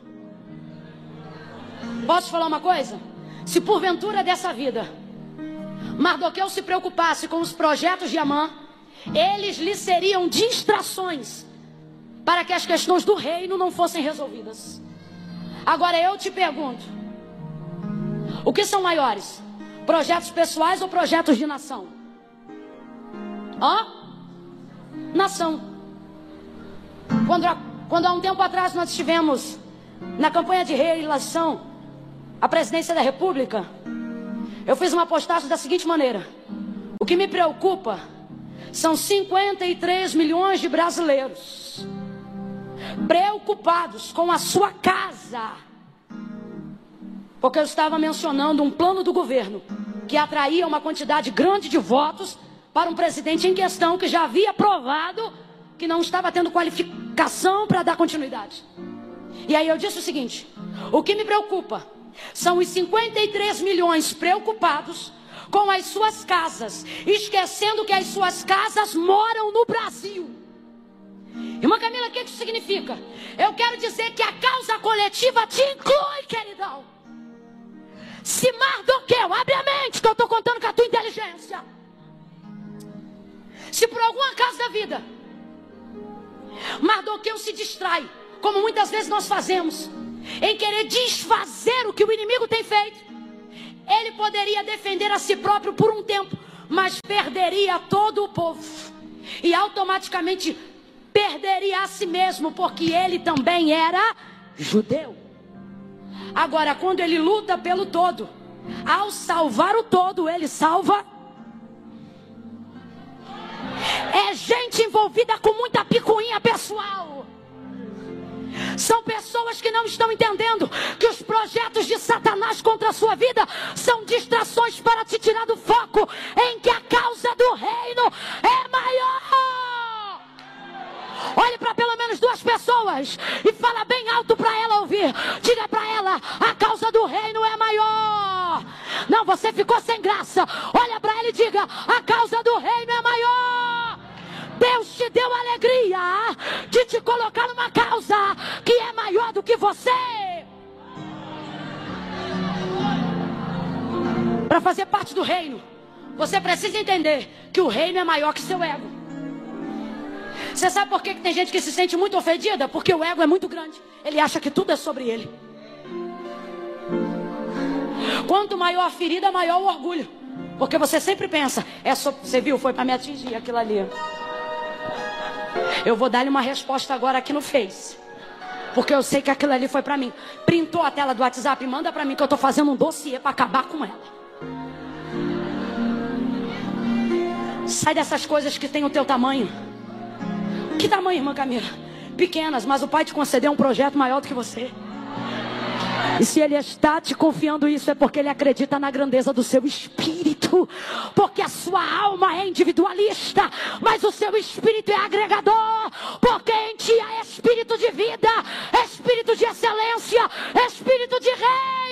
Posso falar uma coisa? Se porventura dessa vida Mardoqueu se preocupasse com os projetos de Amã, eles lhe seriam distrações para que as questões do reino não fossem resolvidas. Agora eu te pergunto: o que são maiores? Projetos pessoais ou projetos de nação? Nação. Quando há um tempo atrás nós estivemos na campanha de reeleição à presidência da República, eu fiz uma postagem da seguinte maneira: o que me preocupa são 53 milhões de brasileiros preocupados com a sua casa. Porque eu estava mencionando um plano do governo que atraía uma quantidade grande de votos para um presidente em questão que já havia provado que não estava tendo qualificação para dar continuidade. E aí eu disse o seguinte: o que me preocupa são os 53 milhões preocupados com as suas casas, esquecendo que as suas casas moram no Brasil. Irmã Camila, o que isso significa? Eu quero dizer que a causa coletiva te inclui, queridão. Se Mardoqueu, abre a mente, que eu estou contando com a tua inteligência. Se por alguma causa da vida Mardoqueu se distrai, como muitas vezes nós fazemos, em querer desfazer o que o inimigo tem feito, ele poderia defender a si próprio por um tempo, mas perderia todo o povo. E automaticamente perderia a si mesmo, porque ele também era judeu. Agora, quando ele luta pelo todo, ao salvar o todo, ele salva. É gente envolvida com muita picuinha pessoal. São pessoas que não estão entendendo que os projetos de Satanás contra a sua vida são distrações para te tirar do foco em que a causa do reino é maior. Olhe para pelo menos duas pessoas e fala bem alto para ela ouvir. Diga para ela: a causa do reino é maior. Não, você ficou sem graça. Olha para ela e diga: a causa do reino é maior. Deus te deu a alegria de te colocar numa causa que é maior do que você. Para fazer parte do reino, você precisa entender que o reino é maior que seu ego. Você sabe por que tem gente que se sente muito ofendida? Porque o ego é muito grande. Ele acha que tudo é sobre ele. Quanto maior a ferida, maior o orgulho. Porque você sempre pensa: você viu, foi para me atingir aquilo ali. Eu vou dar-lhe uma resposta agora aqui no Face, porque eu sei que aquilo ali foi para mim. Printou a tela do WhatsApp, manda para mim que eu estou fazendo um dossiê para acabar com ela. Sai dessas coisas que tem o teu tamanho. Que tamanho, irmã Camila? Pequenas, mas o Pai te concedeu um projeto maior do que você. E se Ele está te confiando isso, é porque Ele acredita na grandeza do seu espírito. Porque a sua alma é individualista, mas o seu espírito é agregador. Porque em ti há espírito de vida, espírito de excelência, espírito de rei.